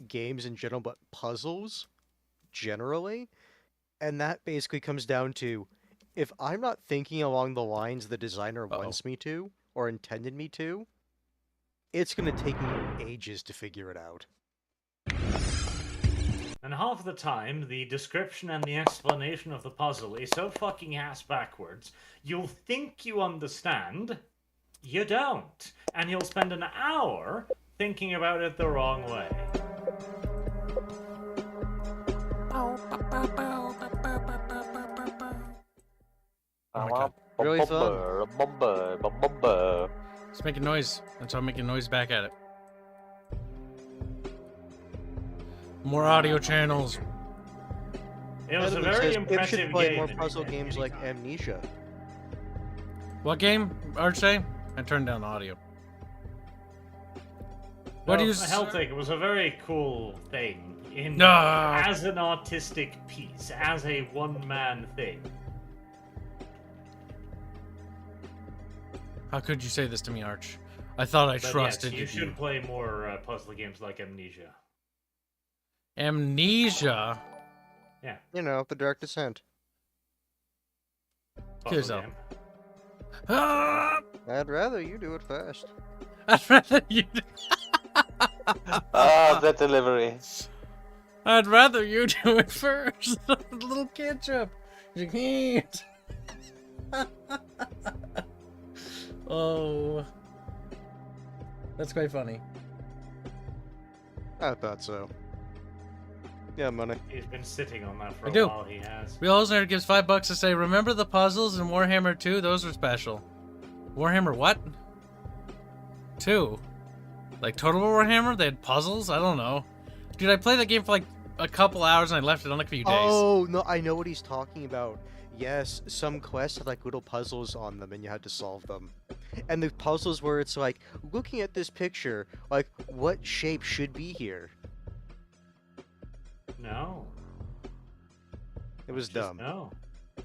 games in general, but puzzles generally. And that basically comes down to, if I'm not thinking along the lines the designer wants me to, or intended me to, it's going to take me ages to figure it out. And half the time, the description and the explanation of the puzzle is so fucking ass backwards, you'll think you understand, you don't. And you'll spend an hour thinking about it the wrong way. Oh my god. Really fun. It's making noise. And so I'm making noise back at it. More audio channels. It was a It very says Kibs impressive should play game. more and puzzle it- games like Amnesia. What game, Archie? I turned down the audio. What do you... Helltake, it was a very cool thing. No. As an artistic piece, as a one-man thing. How could you say this to me, Arch? I thought I But trusted yes, you should play more puzzle games like Amnesia. Amnesia? Yeah. You know, The Dark Descent. Here's Puzzle up. game. Ah! I'd rather you do it first. I'd rather you... Ah, that delivery. I'd rather you do it first. Little ketchup. You can't. Oh. That's quite funny. I thought so. Yeah, money. He's been sitting on that for I a do. while, he has. Real Nerd gives $5 to say, remember the puzzles in Warhammer 2? Those were special. Warhammer what? 2? Like Total Warhammer? They had puzzles? I don't know. Dude, I played that game for like a couple hours and I left it on like a few days. Oh, no, I know what he's talking about. Yes, some quests had like little puzzles on them and you had to solve them. And the puzzles where it's like, looking at this picture, like, what shape should be here? No. It was Just dumb. No.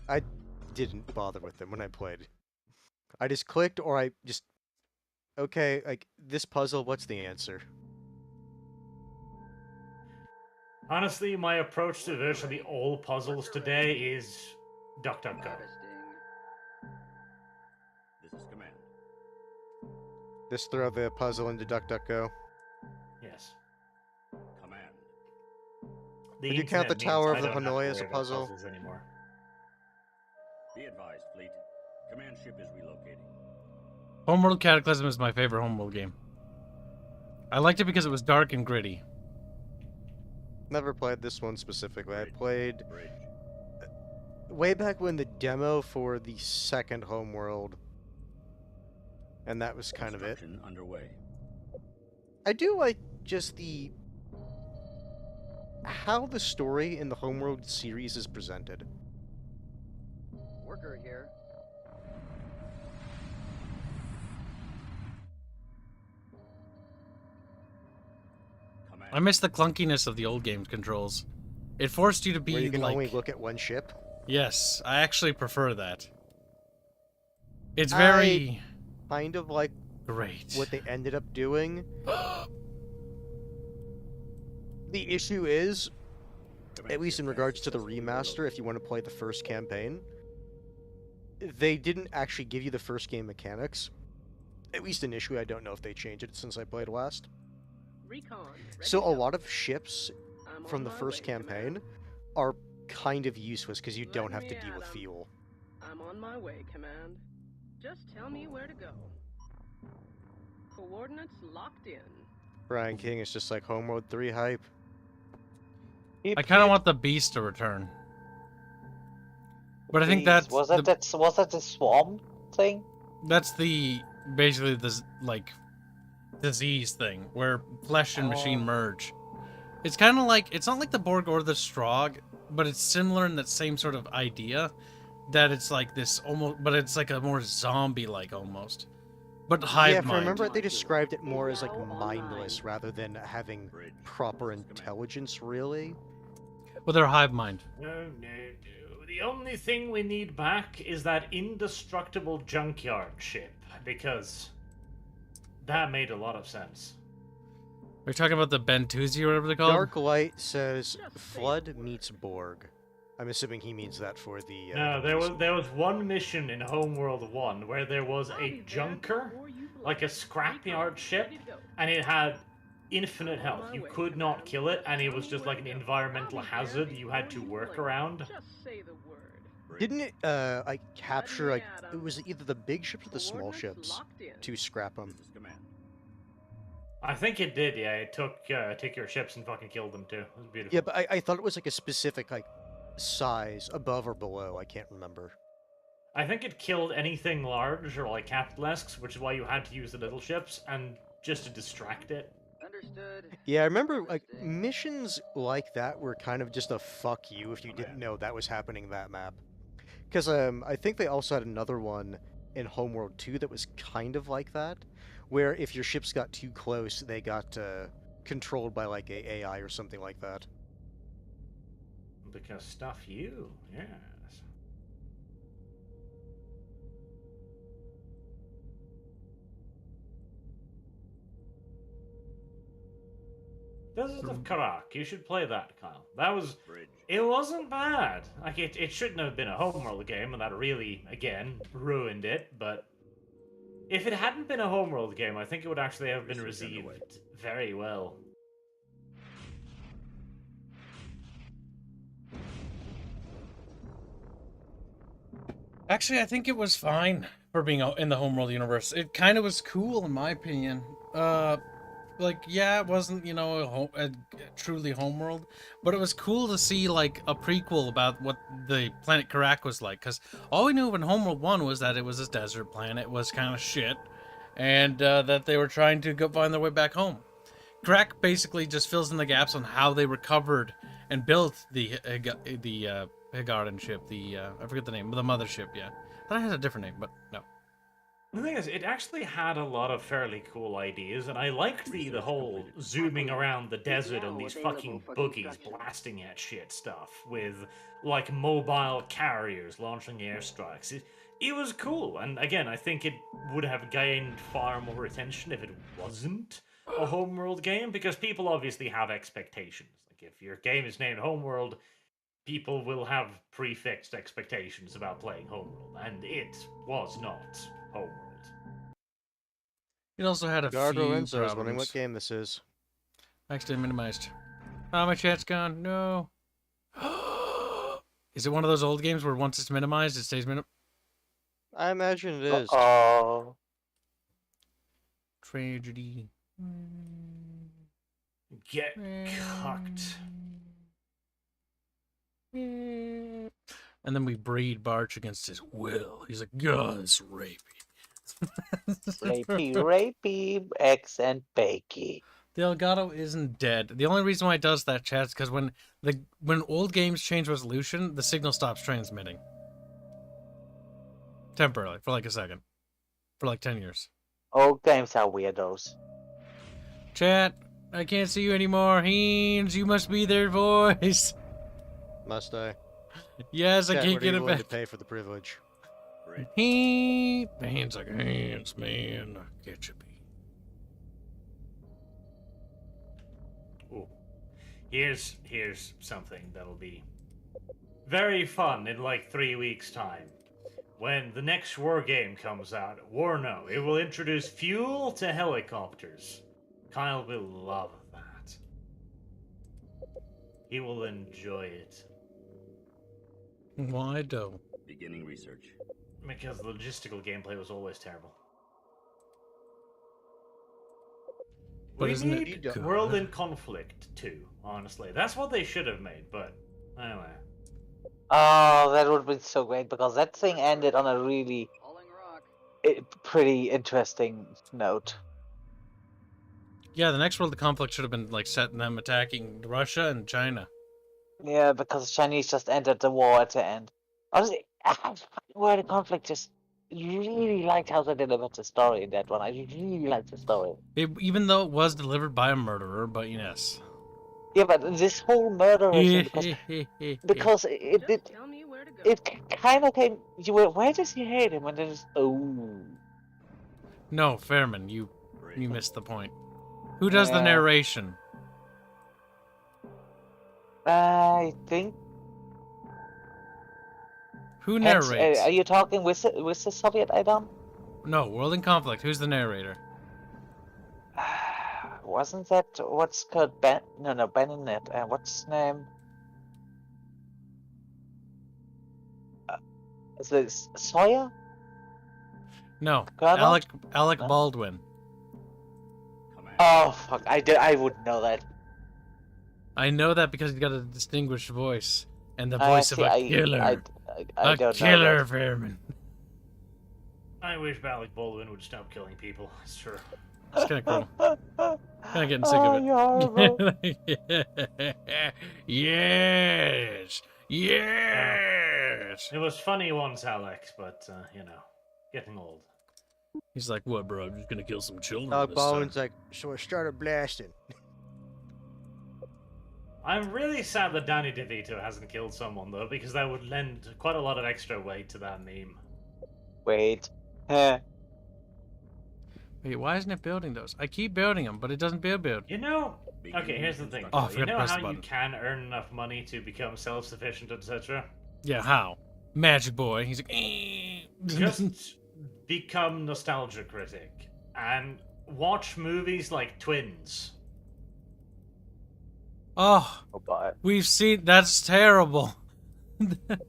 I didn't bother with them when I played. I just clicked or I just... Okay, like, this puzzle, what's the answer? Honestly, my approach to virtually all puzzles today is DuckDuckGo. This is command. Just throw the puzzle into DuckDuckGo. Yes. Command. The Would you count the internet means Tower of I the don't have to Hanoi as worry a about puzzle? puzzles anymore. Be advised, fleet. Command ship is relocating. Homeworld Cataclysm is my favorite Homeworld game. I liked it because it was dark and gritty. Never played this one specifically. I played Bridge. way back when the demo for the second Homeworld, and that was kind of it. Construction underway. I do like just the how the story in the Homeworld series is presented. Worker here. Command. I miss the clunkiness of the old game controls. It forced you to Where be you can like... only look at one ship. Yes, I actually prefer that. It's very Kind of like great. what they ended up doing. The issue is, Command at least in ship regards to the successfully remaster, if you want to play the first campaign, they didn't actually give you the first game mechanics. At least initially, I don't know if they changed it since I played last. Recon. So a lot of ships I'm from on the my first way, campaign Commander. are kind of useless because you Let don't have to me deal at with 'em. fuel. I'm on my way, Command. Just tell me where to go. Coordinates locked in. Brian King is just like Homeworld 3 hype. I kind of want the Beast to return. But I think that's... Was that the Swarm thing? That's basically the like disease thing where flesh and machine merge. It's kind of like, it's not like the Borg or the Strogg, but it's similar in that same sort of idea. That it's like this almost, but it's like a more zombie-like almost. But hive Yeah, if I mind. remember, they described it more as like mindless rather than having proper intelligence, really. Well, they're hive mind. No. The only thing we need back is that indestructible junkyard ship, because that made a lot of sense. Are you talking about the Bentusi or whatever they're called? Dark Light says Flood meets Borg. I'm assuming he means that for the. No, there was one mission in Homeworld 1 where there was a junker, like a scrapyard ship, and it had infinite health. You could not kill it, and it was just like an environmental hazard you had to work around. Just say the word. Didn't it like capture like it was either the big ships or the small ships to scrap them? This is command. I think it did, yeah. It took your ships and fucking killed them too. It was beautiful. Yeah, but I thought it was like a specific like size above or below. I can't remember. I think it killed anything large or like capitalesques, which is why you had to use the little ships and just to distract it. Understood. Yeah, I remember like missions like that were kind of just a fuck you if you didn't know that was happening in that map. Because I think they also had another one in Homeworld 2 that was kind of like that, where if your ships got too close, they got controlled by like a AI or something like that. Because stuff you, yes. Desert of Karak, you should play that, Kyle. That was... Bridge. It wasn't bad. Like, it shouldn't have been a Homeworld game, and that really, again, ruined it, but... If it hadn't been a Homeworld game, I think it would actually have been Research underway. received very well. Actually, I think it was fine for being in the Homeworld universe. It kind of was cool, in my opinion. Like, yeah, it wasn't, you know, a truly Homeworld, but it was cool to see, like, a prequel about what the planet Karak was like, because all we knew in Homeworld 1 was that it was this desert planet, it was kind of shit, and that they were trying to go find their way back home. Karak basically just fills in the gaps on how they recovered and built the Higaran ship, I forget the name, the mothership, yeah. That has a different name, but no. The thing is, it actually had a lot of fairly cool ideas, and I liked the whole zooming around the desert and these fucking boogies blasting at shit stuff with, like, mobile carriers launching airstrikes. It was cool, and again, I think it would have gained far more attention if it wasn't a Homeworld game, because people obviously have expectations. Like, if your game is named Homeworld, people will have prefixed expectations about playing Homeworld, and it was not Homeworld. It also had a Guard few Lorenzo is wondering problems. what game this is. Actually minimized. Oh, my chat's gone. No. Is it one of those old games where once it's minimized, it stays minimized? I imagine it is. Oh, Tragedy. Get cucked. And then we breed Barch against his will. He's like, God, it's rapey. rapey, eggs and bakey. The Elgato isn't dead. The only reason why it does that, chat, is because when old games change resolution, the signal stops transmitting. Temporarily, for like a second. For like 10 years. Old games are weirdos. Chat, I can't see you anymore. Haynes, you must be their voice. Must I? Yes, I Chat, can't what are get you it willing back. to pay for the privilege? Bridge. Haynes like Haynes, man. Get you be. Ooh. Here's something that'll be very fun in like 3 weeks' time. When the next war game comes out, Warno, it will introduce fuel to helicopters. Kyle will love that. He will enjoy it. Why don't? Beginning research. Because the logistical gameplay was always terrible. But we isn't it need good? World in Conflict 2, honestly. That's what they should have made, but anyway. Oh, that would be so great because that thing ended on a really. Hauling rock. pretty interesting note. Yeah, the next world of conflict should have been like set in them attacking Russia and China. Yeah, because the Chinese just entered the war at the end. Honestly, World of Conflict just really liked how they delivered the story in that one. I really liked the story. Even though it was delivered by a murderer, but yes. Yeah, but this whole murder thing, because Just it tell me where to go. it kind of came. You were, where does he hate him? And then just No, Fairman, you missed the point. Who does the Yeah. narration? I think. Who Hanse, narrates? are you talking with the Soviet Adam? No, World in Conflict. Who's the narrator? Wasn't that what's called Ben? No, Bennett. What's his name? Is this Sawyer? No, Colonel? Alec No? Baldwin. Command. Oh fuck! I wouldn't know that. I know that because he's got a distinguished voice and the I voice of actually- a killer. I A don't know killer, that. Fairman. I wish Alec Baldwin would stop killing people. It's true. It's kind of cool. Kind of getting sick Oh, of you're horrible. it. Yes, yes. It was funny once, Alex, but getting old. He's like, what, bro? I'm just gonna kill some children. Alec this time." Baldwin's like, so I started blasting. I'm really sad that Danny DeVito hasn't killed someone though, because that would lend quite a lot of extra weight to that meme. Wait. Wait, why isn't it building those? I keep building them, but it doesn't build. You know, okay, here's the thing. Oh, I You forgot to know press how the you button. can earn enough money to become self-sufficient, etc. Yeah, how? Magic Boy. He's like, "Eh." Just become nostalgia critic and watch movies like Twins. Oh, Oh boy. we've seen. That's terrible.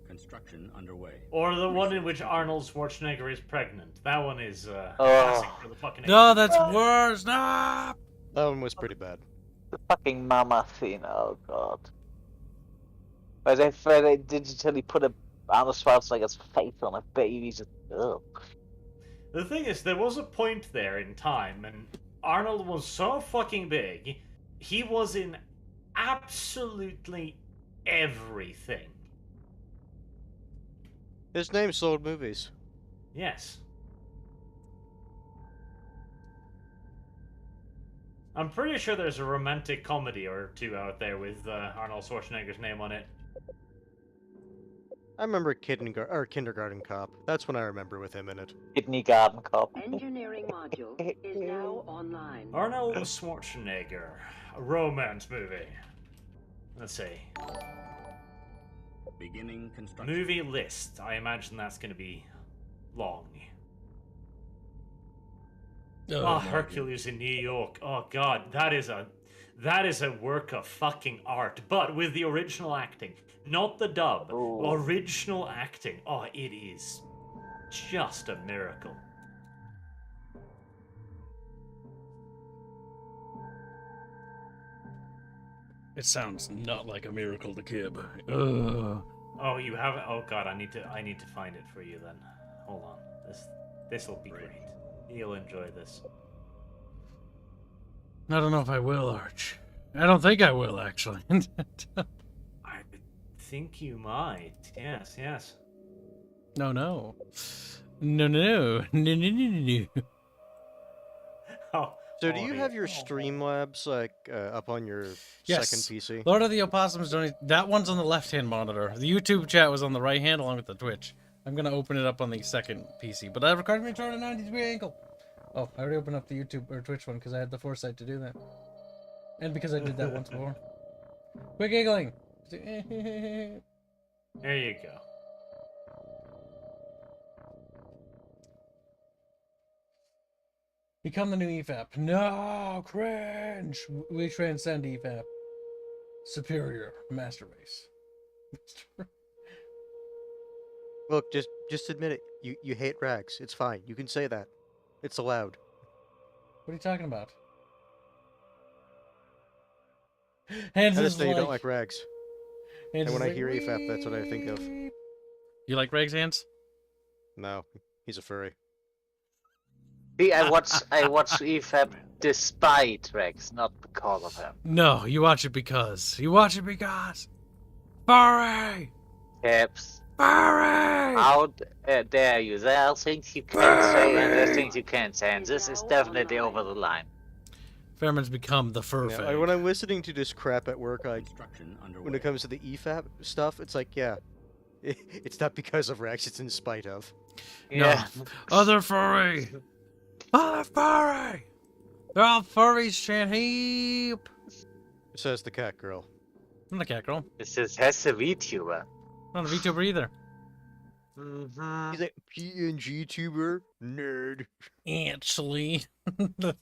Construction underway. Or the one in which Arnold Schwarzenegger is pregnant. That one is Oh. classic for the fucking No, 80s. that's worse. No. That one was pretty bad. The fucking mama scene. Oh god. Where they digitally put a Arnold Schwarzenegger's face on a baby. Just ugh. The thing is, there was a point there in time, and Arnold was so fucking big, he was in absolutely everything. His name sold movies. Yes. I'm pretty sure there's a romantic comedy or two out there with Arnold Schwarzenegger's name on it. I remember Kindergarten Cop. That's when I remember with him in it. Kidney Garden Cop. Engineering module is now online. Arnold Schwarzenegger, a romance movie. Let's see. Beginning construction. Movie list. I imagine that's going to be long. Oh, Hercules in New York. Oh god, that is a work of fucking art. But with the original acting, not the dub. Ooh. Original acting. Oh, it is just a miracle. It sounds not like a miracle to Kib. Ugh. Oh, you have it. Oh god, I need to find it for you then. Hold on. This'll be great. You'll enjoy this. I don't know if I will, Arch. I don't think I will, actually. I think you might. Yes, yes. No. No. Oh, So do you Audie. have your Streamlabs up on your Yes. second PC? Lord of the Opossums don't. That one's on the left-hand monitor. The YouTube chat was on the right hand, along with the Twitch. I'm gonna open it up on the second PC, but that requires me to turn a 90-degree angle. Oh, I already opened up the YouTube or Twitch one because I had the foresight to do that, and because I did that once before. Quit giggling. There you go. Become the new EFAP. No, cringe. We transcend EFAP. Superior master race. Look, just admit it. You hate rags. It's fine. You can say that. It's allowed. What are you talking about? I Hanse just is know you don't like rags. Hanse and when is I hear AFAP, that's what I think of. "Weep." You like rags, Hans? No, he's a furry. See, I watch EFAP despite Rex, not because of him. No, you watch it because. Furry! Kibs, Furry! how dare you? There are things you can say and there are things you can't say, and this is definitely over the line. Fairman's become the fur Yeah, fag. when I'm listening to this crap at work, Construction underway. when it comes to the EFAP stuff, it's like, yeah, it's not because of Rex, it's in spite of. Yeah. Other furry! Other furry! They're all furries, shan heap! Says the cat girl. I'm not a cat girl. This is Hanse VTuber. I'm not a VTuber either. Mm-hmm. He's a PNG tuber nerd. Actually. I'm a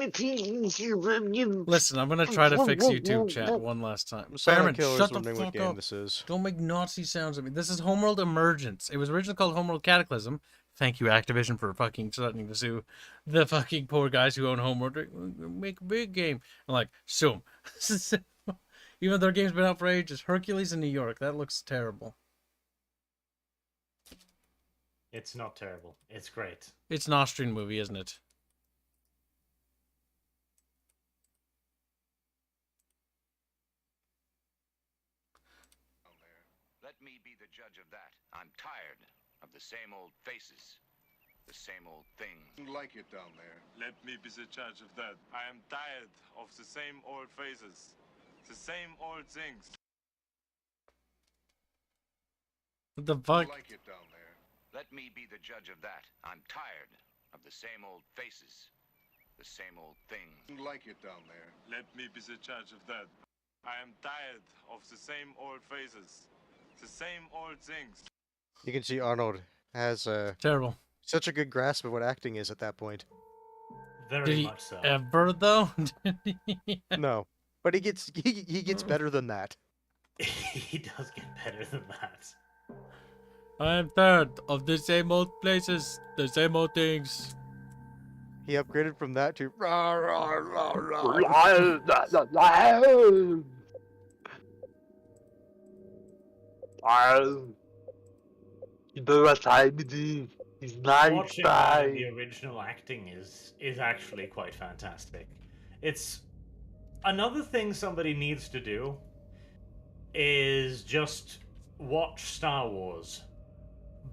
PNG you. Listen, I'm gonna try to fix YouTube chat one last time. Silent Fairman, Killer's shut the wondering what fuck game up. this is. Don't make Nazi sounds at me. This is Homeworld Emergence. It was originally called Homeworld Cataclysm. Thank you, Activision, for fucking threatening to sue the fucking poor guys who own Homeworld. Make a big game. I'm like, sue 'em. Even though their game's been out for ages. Hercules in New York. That looks terrible. It's not terrible. It's great. It's an Austrian movie, isn't it? Let me be the judge of that. I'm tired of the same old faces, the same old things. Like it down there. Let me be the judge of that. I am tired of the same old faces, the same old things. What the fuck? Like it down there. Let me be the judge of that. I'm tired of the same old faces, the same old things. Like it down there. Let me be the judge of that. I am tired of the same old faces, the same old things. You can see Arnold has Terrible. such a good grasp of what acting is at that point. Very Did he much so. ever, though? No, but he gets better than that. He does get better than that. I'm tired of the same old places, the same old things. He upgraded from that to rah, rah, rah, rah. He's nice Watching guy. the original acting is actually quite fantastic. It's another thing somebody needs to do is just watch Star Wars,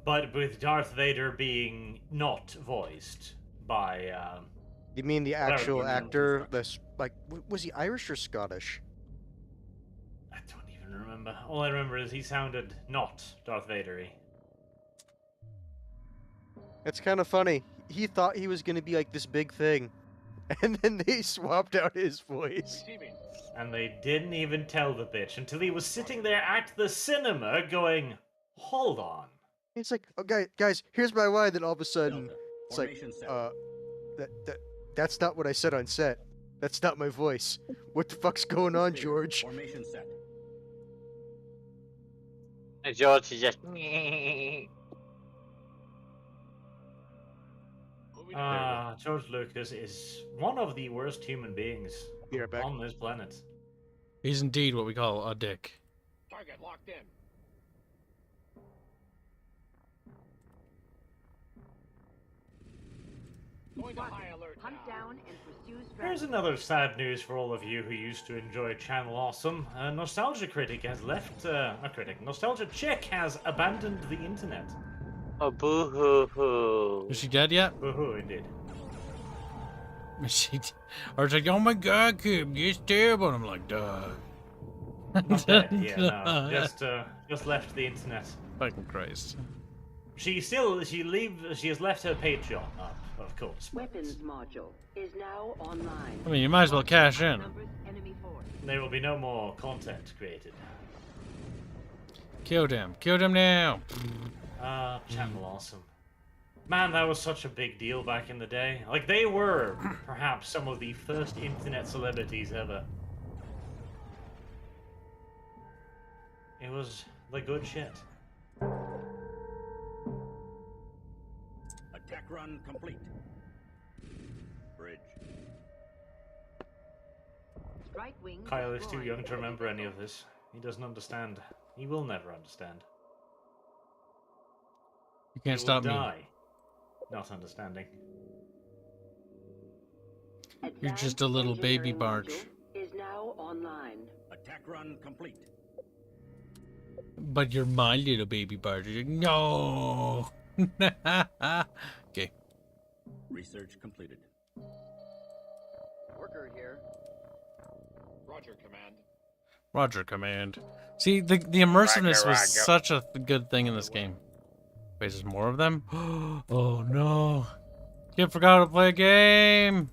but with Darth Vader being not voiced by You mean the Whatever actual the original actor? fuck. This was he Irish or Scottish? I don't even remember. All I remember is he sounded not Darth Vader-y. It's kind of funny. He thought he was gonna be like this big thing, and then they swapped out his voice. And they didn't even tell the bitch until he was sitting there at the cinema going, hold on. It's like, oh, guys, here's my line. Then all of a sudden, Delta, it's like, formation set. that's not what I said on set. That's not my voice. What the fuck's going on, George? Formation set. And George is just. George Lucas is one of the worst human beings Be right back. on this planet. He's indeed what we call a dick. Target locked in. Going to high alert. Hunt down and pursue Here's another sad news for all of you who used to enjoy Channel Awesome. Nostalgia Critic has left. Not critic. Nostalgia Chick has abandoned the internet. Oh, boo hoo hoo. Is she dead yet? Woohoo, indeed. Is she? Or it's like, oh my god, Kib, it's terrible. And I'm like, duh. Not dead. Yeah, no. Just left the internet. Fucking Christ. She has left her Patreon up, of course. Weapons module is now online. I mean, you might as well cash in. Numbers, enemy force. There will be no more content created. Kill them. Kill them now. Channel Awesome. Man, that was such a big deal back in the day. Like, they were perhaps some of the first internet celebrities ever. It was the good shit. Attack run complete. Bridge. Strike wing. Kyle is too destroyed. young to remember any of this. He doesn't understand. He will never understand. You can't He stop will me. die not understanding. You're just a little baby barge. Is now online. Attack run complete. But you're my little baby barge. No! Okay. Research completed. Worker here. Roger, Command. Roger, Command. See, the immersiveness was such a good thing in this game. Wait, there's more of them? Oh no. Kid forgot to play a game!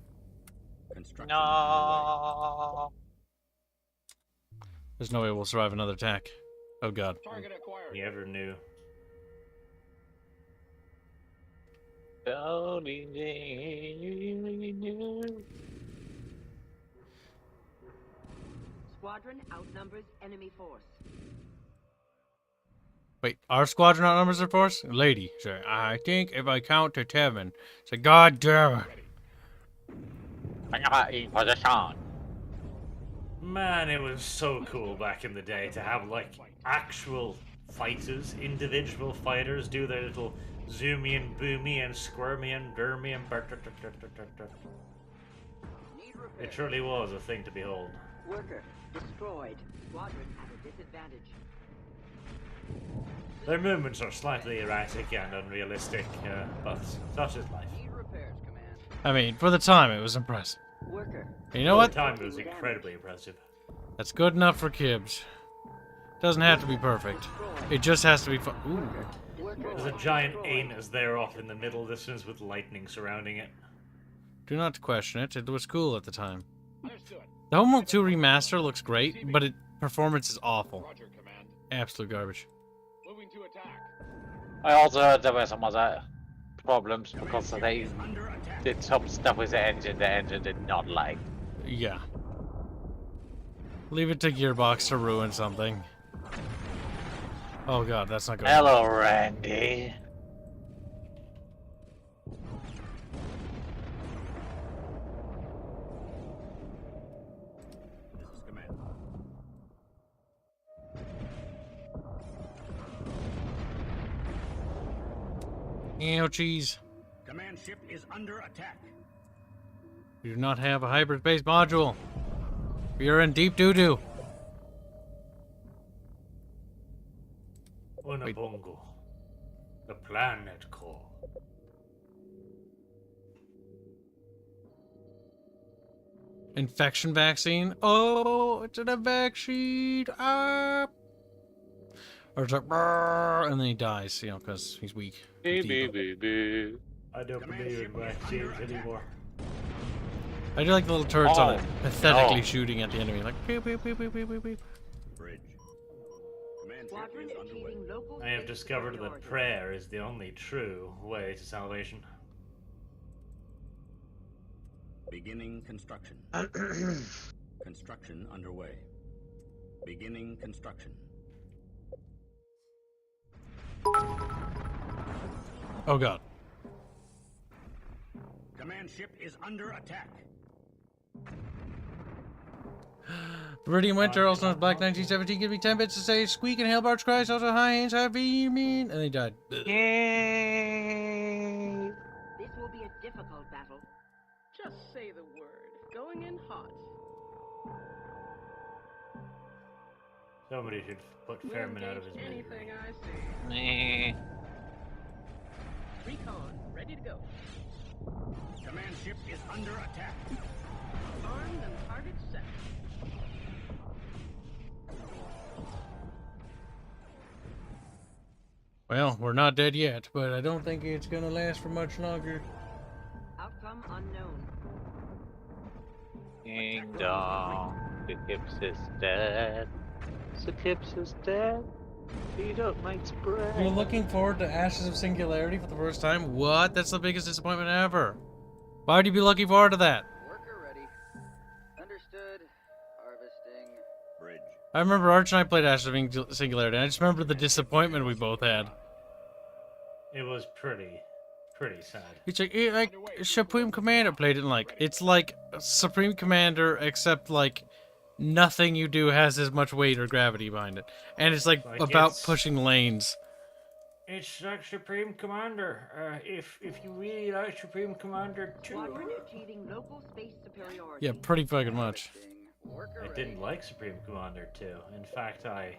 Construction No. There's no way we'll survive another attack. Oh god. Target acquired. You ever knew? Squadron outnumbers enemy force. Wait, our squadron outnumbers their force? Lady, say, I think if I count to 7. Say, god damn it. Man, it was so cool back in the day to have like actual fighters, individual fighters do their little zoomy and boomy and squirmy and dermy and it truly was a thing to behold. Worker destroyed. Squadron at a disadvantage. Their movements are slightly erratic and unrealistic, but such is life. Need repairs, Command. I mean, for the time, it was impressive. Worker. You know At what? the time, it was incredibly impressive. That's good enough for Kibs. Doesn't have to be perfect. It just has to be fun. Ooh. There's a giant anus there off in the middle distance with lightning surrounding it. Do not question it. It was cool at the time. Understood. The Homeworld 2 remaster looks great, but performance is awful. Roger, Command. Absolute garbage. Moving to attack. I also heard there were some other problems because they under attack. did some stuff with the engine did not like. Yeah. Leave it to Gearbox to ruin something. Oh god, that's not good. Hello, Randy. This is command. Ouchies. Command ship is under attack. We do not have a hyperspace module. We are in deep doo-doo. Unabongo. The planet core. Infection vaccine. Oh, it's in a vaccine. Ah. Or it's like, "Brrr," and then he dies, you know, because he's weak. Boo, Feeble. boo, boo, boo. I don't believe in vaccines anymore. I do like the little turrets on it, Oh, pathetically no. shooting at the enemy, like pew pew pew pew pew pew pew. Bridge. Command ship Squadron is underway. achieving local I have space discovered that superiority. prayer is the only true way to salvation. Beginning construction. Construction underway. Beginning construction. Oh god. Command ship is under attack. Viridian Winter, also known as Black 1917, give me 10 bits to say squeak and hail barge cries, also hi, Hanse, hi, mean, and he died. This will be a difficult battle. Just say the word. Going in hot. Somebody should put We'll Fairman out of his engage misery. anything I see. Meh. Recon, ready to go. Command ship is under attack. Armed and target set. Well, we're not dead yet, but I don't think it's gonna last for much longer. Outcome unknown. Ding dong. The Kibs is dead. The Kibs is dead. You don't make spread. You're looking forward to Ashes of Singularity for the first time? What? That's the biggest disappointment ever. Why would you be looking forward to that? Worker ready. Understood. Harvesting. Bridge. I remember Arch and I played Ashes of Singularity, and I just remember the disappointment we both had. It was pretty sad. It's like Supreme Commander played it like. It's like Supreme Commander, except like nothing you do has as much weight or gravity behind it. And it's like Like, about it's- pushing lanes. It's like Supreme Commander. If you really like Supreme Commander 2. Squadron achieving local space superiority. Yeah, pretty fucking much. I didn't like Supreme Commander 2. In fact, I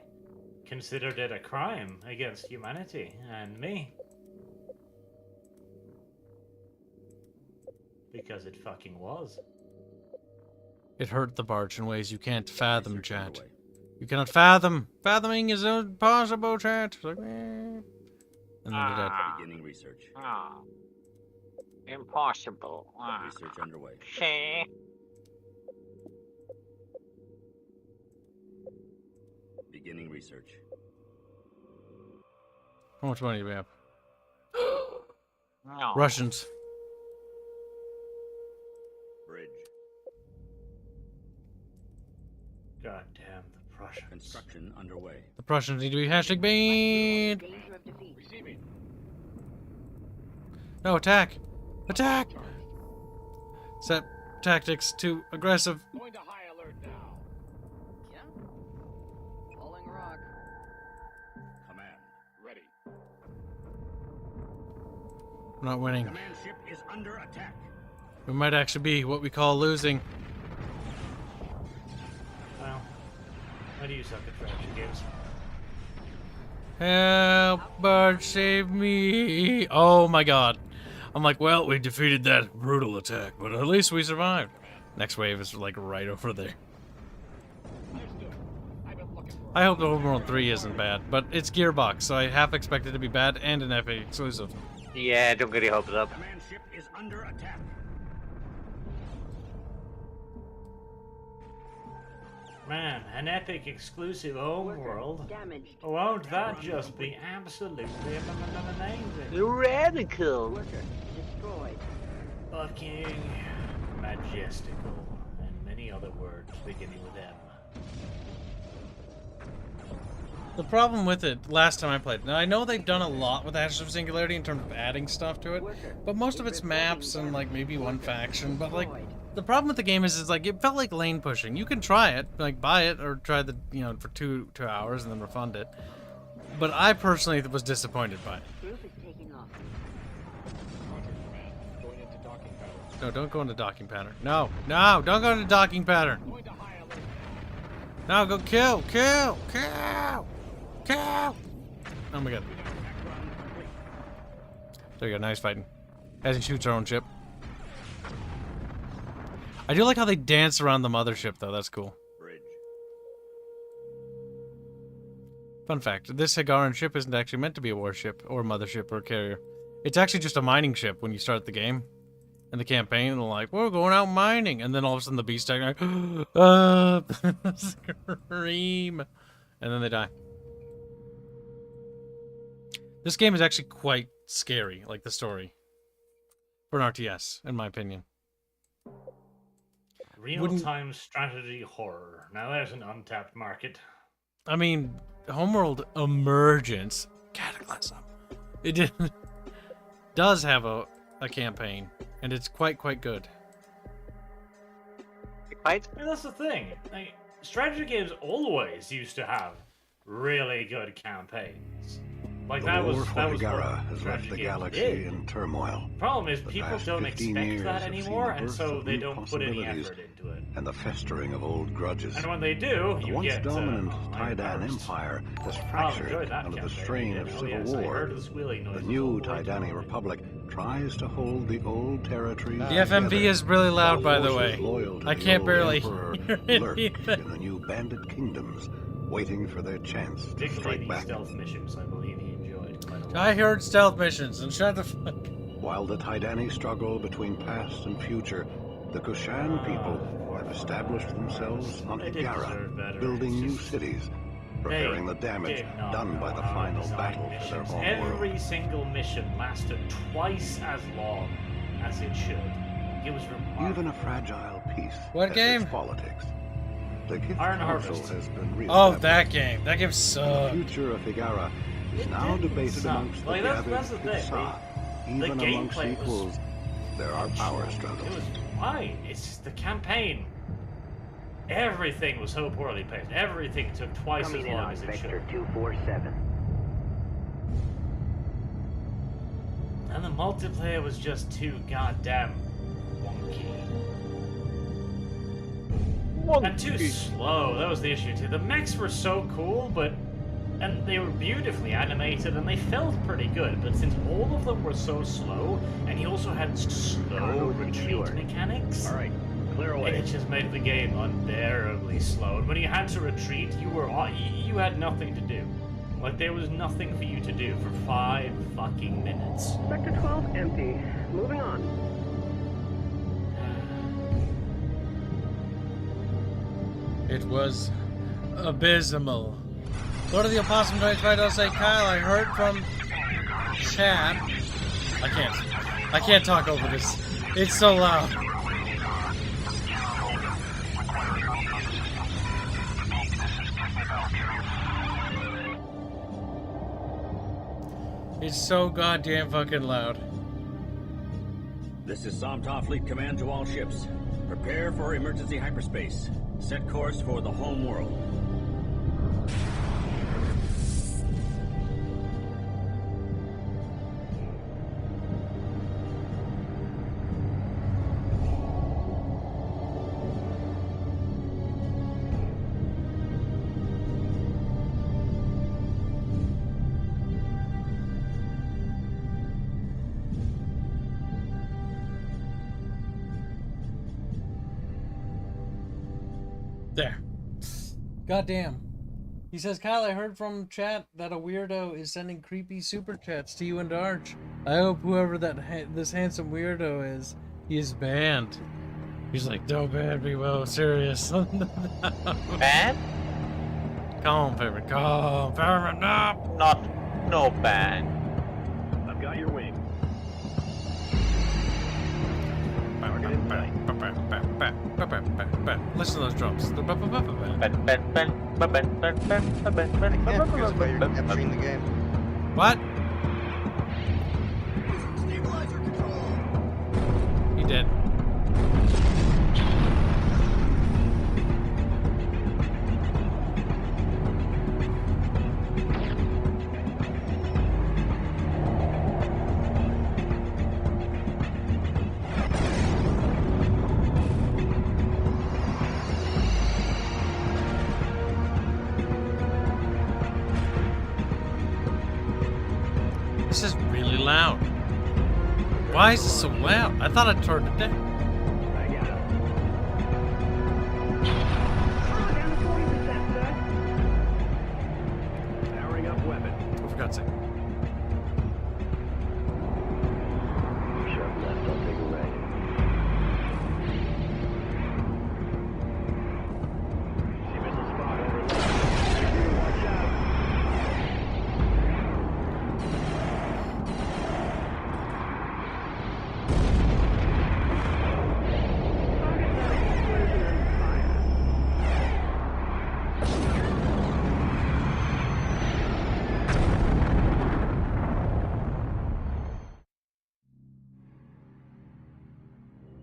considered it a crime against humanity and me. Because it fucking was. It hurt the barge in ways you can't fathom, chat. You cannot fathom. Fathoming is impossible, chat. It's like, eh. And then they're dead. Beginning research. Impossible. Research underway. See? Beginning research. How much money do we have? No. Russians. Bridge. God damn the Prussians. Construction underway. The Prussians need to be hashtag banned. Danger of defeat. Receiving. No, attack! Attack! Set tactics too aggressive. Going to high alert now. Yeah. Falling rock. Command. Ready. We're not winning. Command ship is under attack. We might actually be what we call losing. Well, why do you suck at strategy games? Help, bird, save me. Oh my god. I'm like, well, we defeated that brutal attack, but at least we survived. Next wave is like right over there. Understood. I've been looking for I hope the Homeworld 3 isn't bad, but it's Gearbox, so I half expect it to be bad and an Epic exclusive. Yeah, don't get your hopes up. Command ship is under attack. Man, an epic exclusive homeworld. Damaged. Won't that just be absolutely amazing? Radical. Worker destroyed. Fucking majestical, and many other words beginning with M. The problem with it, last time I played, now I know they've done a lot with Ashes of Singularity in terms of adding stuff to it, but most of it's maps and like maybe one faction, but like, the problem with the game is like, it felt like lane pushing. You can try it, like buy it or try the, you know, for two hours and then refund it. But I personally was disappointed by it. Group is taking off. Roger, Command. Going into docking pattern. No, don't go into docking pattern. No, no, don't go into docking pattern. Going to high alert. No, go kill. Oh my god. There you go, nice fighting. As he shoots our own ship. I do like how they dance around the mothership, though. That's cool. Bridge. Fun fact, this Hagaran ship isn't actually meant to be a warship, or mothership, or carrier. It's actually just a mining ship when you start the game. In the campaign, and they're like, we're going out mining. And then all of a sudden the beast attack, like, scream. And then they die. This game is actually quite scary, like the story. For an RTS, in my opinion. Real-time strategy horror. Now there's an untapped market. I mean, Homeworld Emergence Cataclysm. It does have a campaign, and it's quite good. Right? And that's the thing. Like, strategy games always used to have really good campaigns. Like The that war was for that was Hagara what has strategy left the games galaxy did. in turmoil. Problem is, The people past don't 15 expect years that have seen anymore, the and birth so of they new don't put any possibilities effort into it. and the festering of old grudges. And when they do, The you once get dominant Iron Taidan Harvest. Empire has Oh, fractured enjoyed that under the campaign. strain of Oh, civil yes, I war. heard the squealing The noises new all the way Taidani through. Republic tries to hold the old territories. The FMV is really loud, by the way. I can't barely hear lurk anything. in the new bandit kingdoms, waiting for their chance to Particularly strike these back. stealth missions, I believe he enjoyed quite a lot. I heard stealth missions, and shut the fuck. While the Taidani struggle between past and future, the Kushan people have established themselves on They did Hagara, deserve better. building It's new just- cities, repairing the They damage did not done by know the how to final design battle for their missions. home Every world. single mission lasted twice as long as it should. It was remarkable. Even a fragile peace What has game? its politics. The Kith Iron Council Harvest. has been Oh, reestablished. that game. That game The sucked. future of Hagara is It now didn't debated suck. amongst the Like, that's the gathered thing. Kithsa. The Even amongst gameplay was equals, there are power It struggles. was fine. It's just the campaign. Everything was so poorly paced. Everything took twice as long as it should. 247. And the multiplayer was just too goddamn wonky. And too slow, that was the issue too. The mechs were so cool, and they were beautifully animated and they felt pretty good, but since all of them were so slow, and he also had slow retreat mechanics, Alright, clear away. it just made the game unbearably slow. And when you had to retreat, you had nothing to do. Like, there was nothing for you to do for 5 fucking minutes. Sector 12 empty. Moving on. It was abysmal. Lord of the Opossum 23 does say, Kyle, I heard from chat. I can't talk over this. It's so loud. It's so goddamn fucking loud. This is Somta Fleet Command to all ships. Prepare for emergency hyperspace. Set course for the home world. There. Goddamn. He says, Kyle, I heard from chat that a weirdo is sending creepy super chats to you and Arch. I hope whoever this handsome weirdo is, he is banned. He's like, don't ban me, Will. Serious. Ban? Calm, favorite. Calm, favorite. No. No ban. I've got your wing. Target in sight. Listen to those drums. I can't because of how you're capturing the game. What? Stabilizer control. He did. This is really loud. Why is this so loud? I thought I turned it down. I got it. Oh, down to 40%, sir. Powering up weapon. Oh, for God's sake. Sharp left, I'll take a right. See missile spot over left. Watch out. Target setting explosion and fire.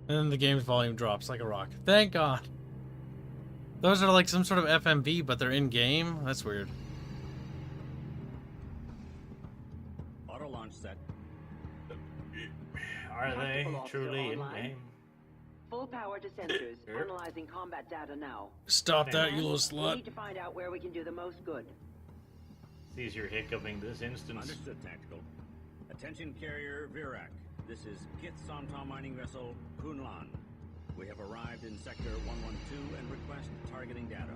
And then the game's volume drops like a rock. Thank God. Those are like some sort of FMV, but they're in-game? That's weird. Auto launch set. Are they Tactical officer truly in online. game? Full power to sensors. Analyzing combat data now. Stop that, you little We slut. need to find out where we can do the most good. Sees you're hiccuping this instance. Understood, tactical. Attention carrier Virak. This is Kit Somta mining vessel Kunlan. We have arrived in sector 112 and request targeting data.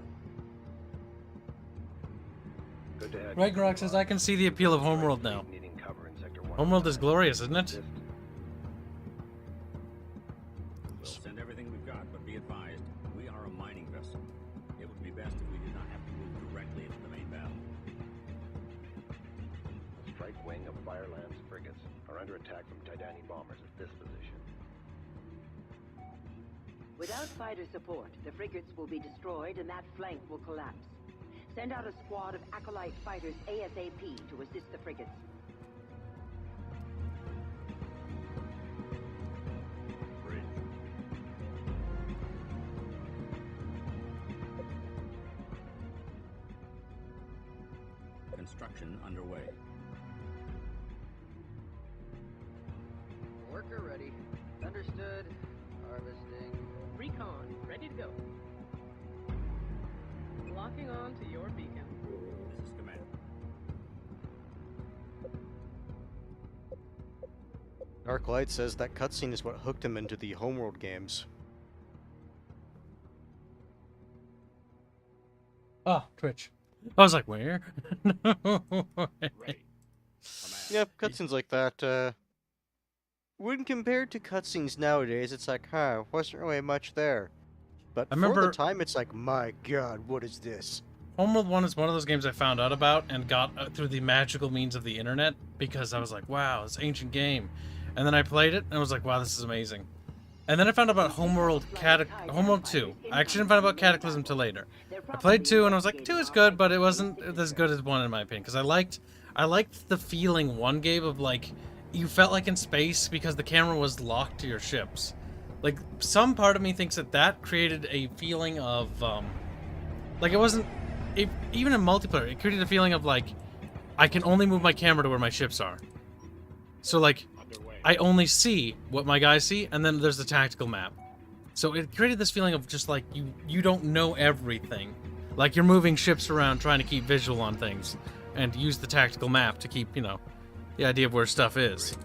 Good to have you. Ragnarok says, I can see the appeal of Homeworld now. Needing cover in sector 1. Homeworld is glorious, isn't it? We'll send everything we've got, but be advised, we are a mining vessel. It would be best if we did not have to move directly into the main battle. The strike wing of Fireland's frigates are under attack from Tidani bombers at this position. Without fighter support, the frigates will be destroyed and that flank will collapse. Send out a squad of Acolyte fighters ASAP to assist the frigates. Bridge. Construction underway. Tracker ready. Understood. Harvesting. Recon, ready to go. Locking on to your beacon. This is command. Dark Light says that cutscene is what hooked him into the Homeworld games. Oh, Twitch. I was like, where? Ready. Yeah, cutscenes like that, when compared to cutscenes nowadays, it's like, huh, wasn't really much there. But I for the remember- time, it's like, my god, what is this? Homeworld 1 is one of those games I found out about and got through the magical means of the internet because I was like, wow, this ancient game. And then I played it and I was like, wow, this is amazing. And then I found out about Homeworld 2. I actually didn't find out about Cataclysm till later. I played 2 and I was like, 2 is good, but it wasn't as good as 1 in my opinion. Because I liked the feeling 1 gave of like, you felt like in space because the camera was locked to your ships. Like, some part of me thinks that created a feeling of, like it wasn't, even in multiplayer, it created a feeling of like, I can only move my camera to where my ships are. So like, I only see what my guys see, and then there's the tactical map. So it created this feeling of just like, you don't know everything. Like you're moving ships around trying to keep visual on things, and use the tactical map to keep, you know, the idea of where stuff is.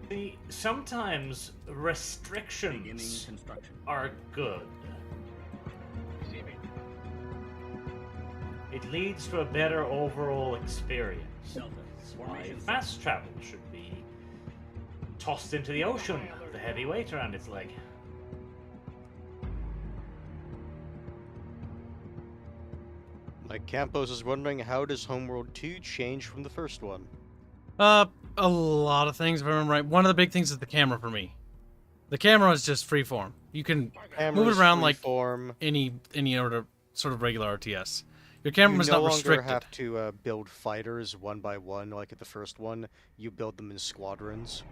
See, sometimes restrictions are good. It leads to a better overall experience. That's why fast travel should be tossed into the ocean with a heavy weight around its leg. Like, Campos is wondering, how does Homeworld 2 change from the first one? A lot of things, if I remember right. One of the big things is the camera for me. The camera is just freeform. You can move it around like any sort of regular RTS. Your camera is not restricted. You no longer have to build fighters one by one like at the first one. You build them in squadrons.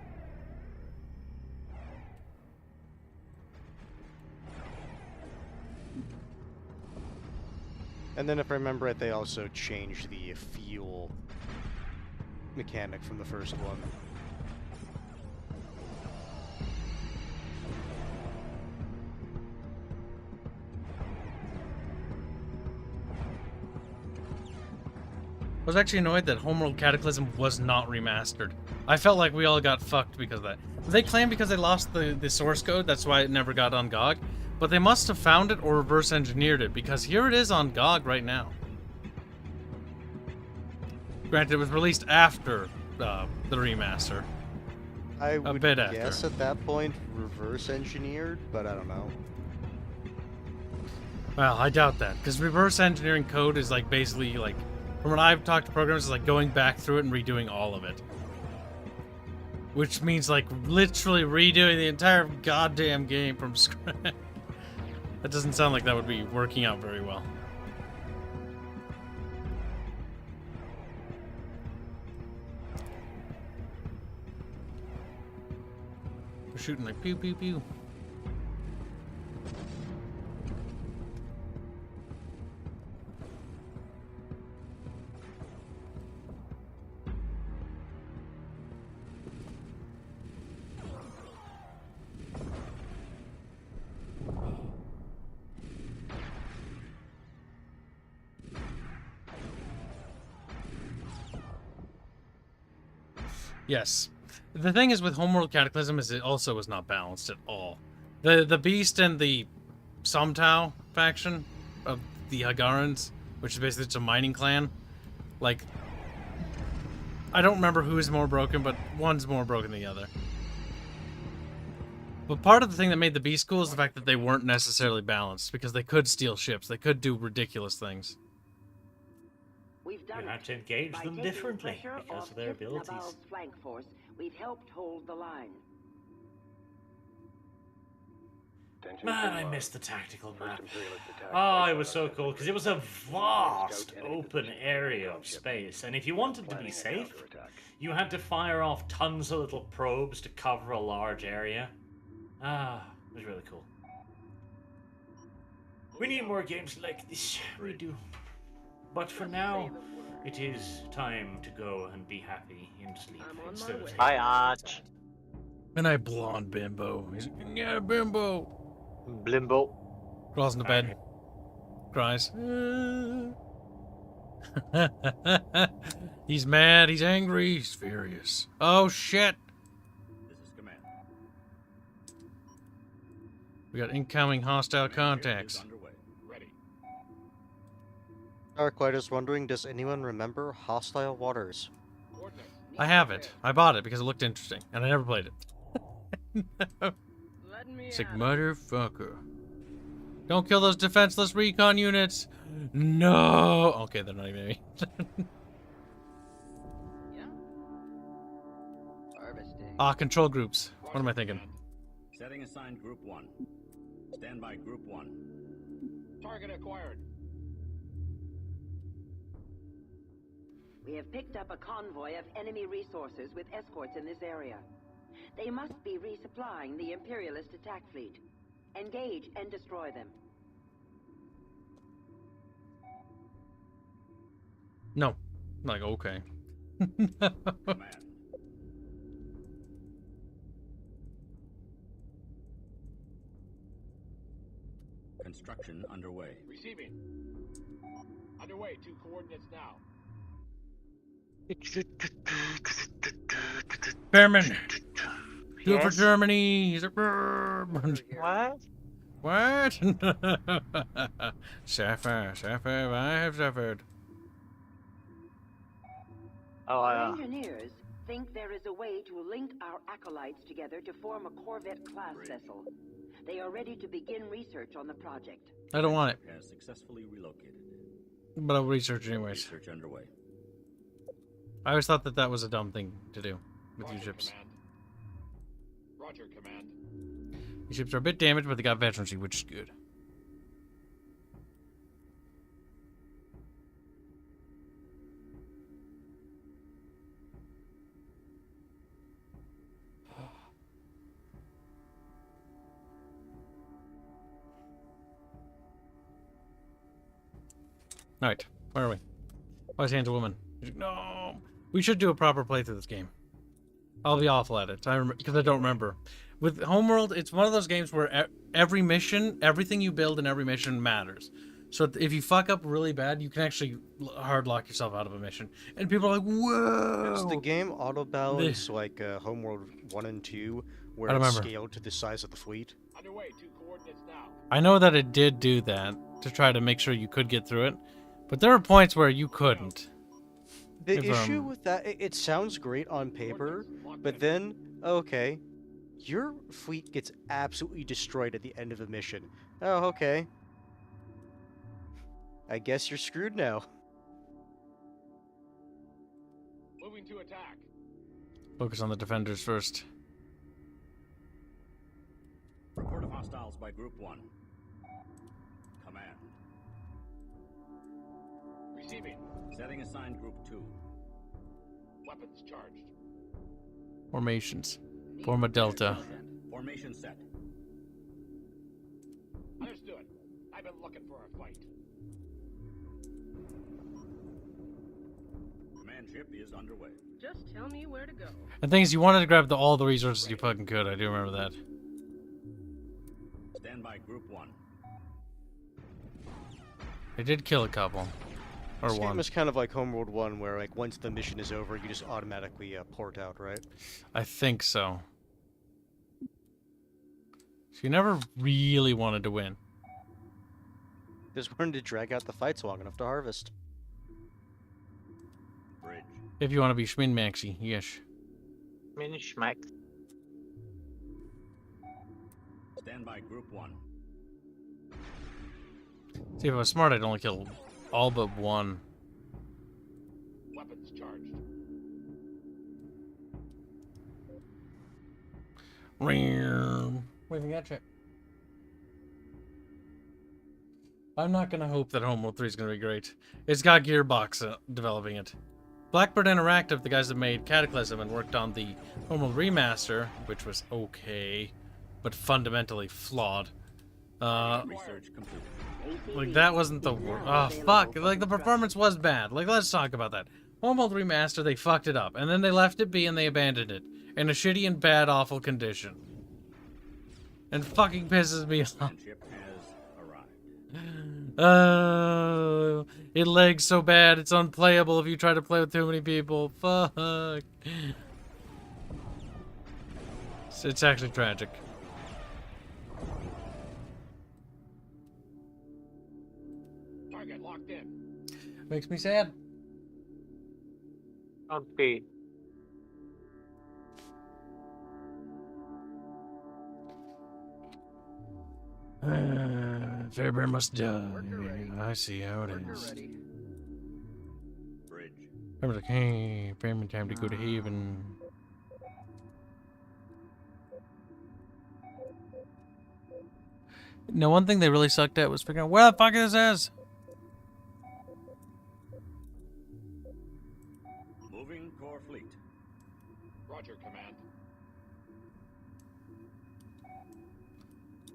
And then if I remember right, they also changed the fuel mechanic from the first one. I was actually annoyed that Homeworld Cataclysm was not remastered. I felt like we all got fucked because of that. They claim because they lost the source code, that's why it never got on GOG. But they must have found it or reverse engineered it, because here it is on GOG right now. Granted, it was released after the remaster. I would bit guess after. at that point reverse engineered, but I don't know. Well, I doubt that, because reverse engineering code is like basically like, from what I've talked to programmers, it's like going back through it and redoing all of it. Which means like literally redoing the entire goddamn game from scratch. That doesn't sound like that would be working out very well. They're shooting like pew pew pew. Yes. The thing is with Homeworld Cataclysm is it also was not balanced at all. The Beast and the Somtau faction of the Hagarans, which is basically just a mining clan, like, I don't remember who is more broken, but one's more broken than the other. But part of the thing that made the Beast cool is the fact that they weren't necessarily balanced, because they could steal ships, they could do ridiculous things. We've You done have it. to engage By them taking differently pressure because off of their Kibs abilities. Nabal's flank force, we've helped hold the line. Man, I missed the tactical map. Oh, it was so cool because it was a vast open area of space, and if you wanted to be safe, you had to fire off tons of little probes to cover a large area. Ah, it was really cool. We need more games like this. We do. But for now, it is time to go and be happy and sleep instead of Hi, Arch. And I blonde bimbo. He's like, yeah, bimbo. Blimbo. Crawls into bed. Cries. He's mad. He's angry. He's furious. Oh, shit. This is command. We got incoming hostile contacts. Underway. Ready. Darklight is wondering, does anyone remember Hostile Waters? I have it. I bought it because it looked interesting, and I never played it. It's like, motherfucker. Don't kill those defenseless recon units. No. Okay, they're not even me. Ah, control groups. What am I thinking? Setting assigned Group 1. Stand by Group 1. Target acquired. We have picked up a convoy of enemy resources with escorts in this area. They must be resupplying the Imperialist attack fleet. Engage and destroy them. No. I'm like, okay. Command. Construction underway. Receiving. Underway. 2 coordinates now. Behrman. Do it for Yes? Germany. He's a... What? What? Suffer, suffer, I have suffered. Oh, Our engineers think there is a way to link our acolytes together to form a Corvette-class vessel. They are ready to begin research on the project. I don't want it, Has successfully relocated. but I'll research anyways. Research underway. I always thought that that was a dumb thing to do with Roger, these ships. Command. Roger, command. These ships are a bit damaged, but they got veterancy, which is good. Alright, where are we? Why is Hanse a woman? No! We should do a proper playthrough of this game. I'll be awful at it, because I don't remember. With Homeworld, it's one of those games where every mission, everything you build in every mission matters. So if you fuck up really bad, you can actually hard lock yourself out of a mission. And people are like, whoa! Does the game auto-balance like Homeworld 1 and 2, where I don't it's remember. scaled to the size of the fleet? Underway. 2 coordinates now. I know that it did do that to try to make sure you could get through it. But there are points where you couldn't. The If, issue with that, it sounds great on paper, but then, okay, your fleet gets absolutely destroyed at the end of a mission. Oh, okay. I guess you're screwed now. Moving to attack. Focus on the defenders first. Report of hostiles by Group 1. Command. Receiving. Setting assigned Group 2. Weapons charged. Formations. Form a delta. Formation set. Understood. I've been looking for a fight. Command ship is underway. Just tell me where to go. The thing is, you wanted to grab all the resources you fucking could. I do remember that. Stand by Group 1. They did kill a couple. Or This one. game is kind of like Homeworld 1, where like once the mission is over, you just automatically port out, right? I think so. So you never really wanted to win. Just wanted to drag out the fights long enough to harvest. Bridge. If you want to be Schmin-Maxi, yes. Minish-max. Stand by Group 1. See, if I was smart, I'd only kill all but one. Weapons charged. What do you think that shit? I'm not gonna hope that Homeworld 3 is gonna be great. It's got Gearbox developing it. Blackbird Interactive, the guys that made Cataclysm and worked on the Homeworld remaster, which was okay, but fundamentally flawed. Research complete. Like that wasn't the worst. Oh fuck! Like the performance was bad. Like let's talk about that. Homeworld remaster, they fucked it up, and then they left it be and they abandoned it, in a shitty and bad, awful condition. And fucking pisses me off. Ship has arrived. It lags so bad, it's unplayable if you try to play with too many people. Fuck. It's actually tragic. Target locked in. Makes me sad. Don't be. Fairbairn must die. I see how it is. Bridge. Remember, like, hey, Fairbairn, time to go to Haven. Now, one thing they really sucked at was figuring out where the fuck this is. Moving core fleet. Roger, command.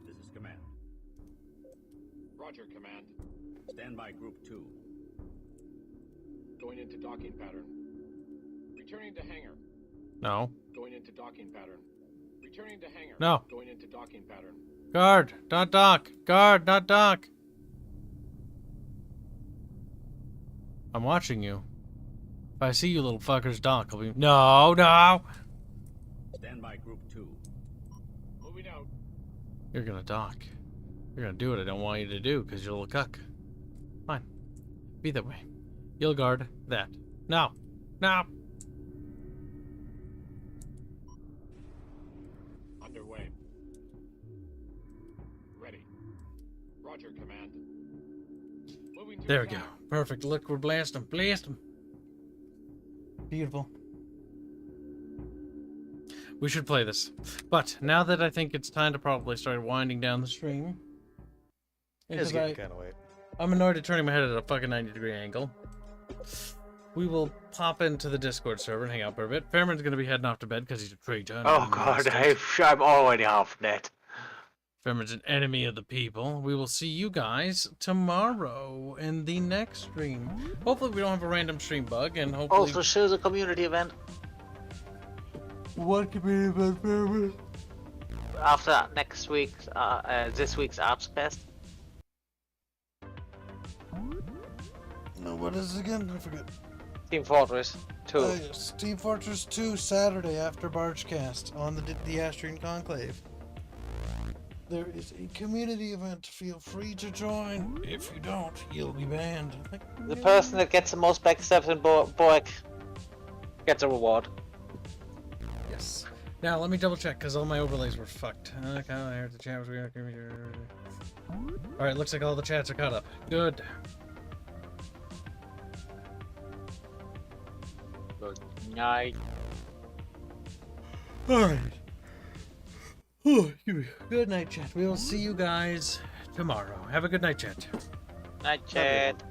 This is command. Roger, command. Standby group 2. Going into docking pattern. Returning to hangar. No. Going into docking pattern. Returning to hangar. No. Going into docking pattern. Guard, not dock. Guard, not dock. I'm watching you. If I see you little fuckers dock, I'll be... No, no! Standby group 2. Moving out. You're gonna dock. You're gonna do what I don't want you to do, because you're a little cuck. Fine. Be that way. You'll guard that. No! No! Underway. Ready. Roger, command. Moving to There we go. attack. Perfect. Look, we're blasting. Blast them. Beautiful. We should play this. But now that I think it's time to probably start winding down the stream. It's because getting kind of late. I'm annoyed at turning my head at a fucking 90-degree angle. We will pop into the Discord server and hang out for a bit. Fairman's going to be heading off to bed because he's a traitor. Oh god, I'm already half dead. Fairman's an enemy of the people. We will see you guys tomorrow in the next stream. Hopefully we don't have a random stream bug, and hopefully... Also, shows a community event. What community event, Fairman? After next week's, this week's Archcast. No, what is it again? I forget. Team Fortress 2. Yes, Team Fortress 2, Saturday after Bargecast on the Astrian Conclave. There is a community event. Feel free to join. If you don't, you'll be banned. The person that gets the most backstabs in Boek gets a reward. Yes. Now, let me double check, because all my overlays were fucked. Okay, I heard the chat was weird. Alright, looks like all the chats are caught up. Good. Good night. Alright. Good night, chat. We will see you guys tomorrow. Have a good night, chat. Night, chat.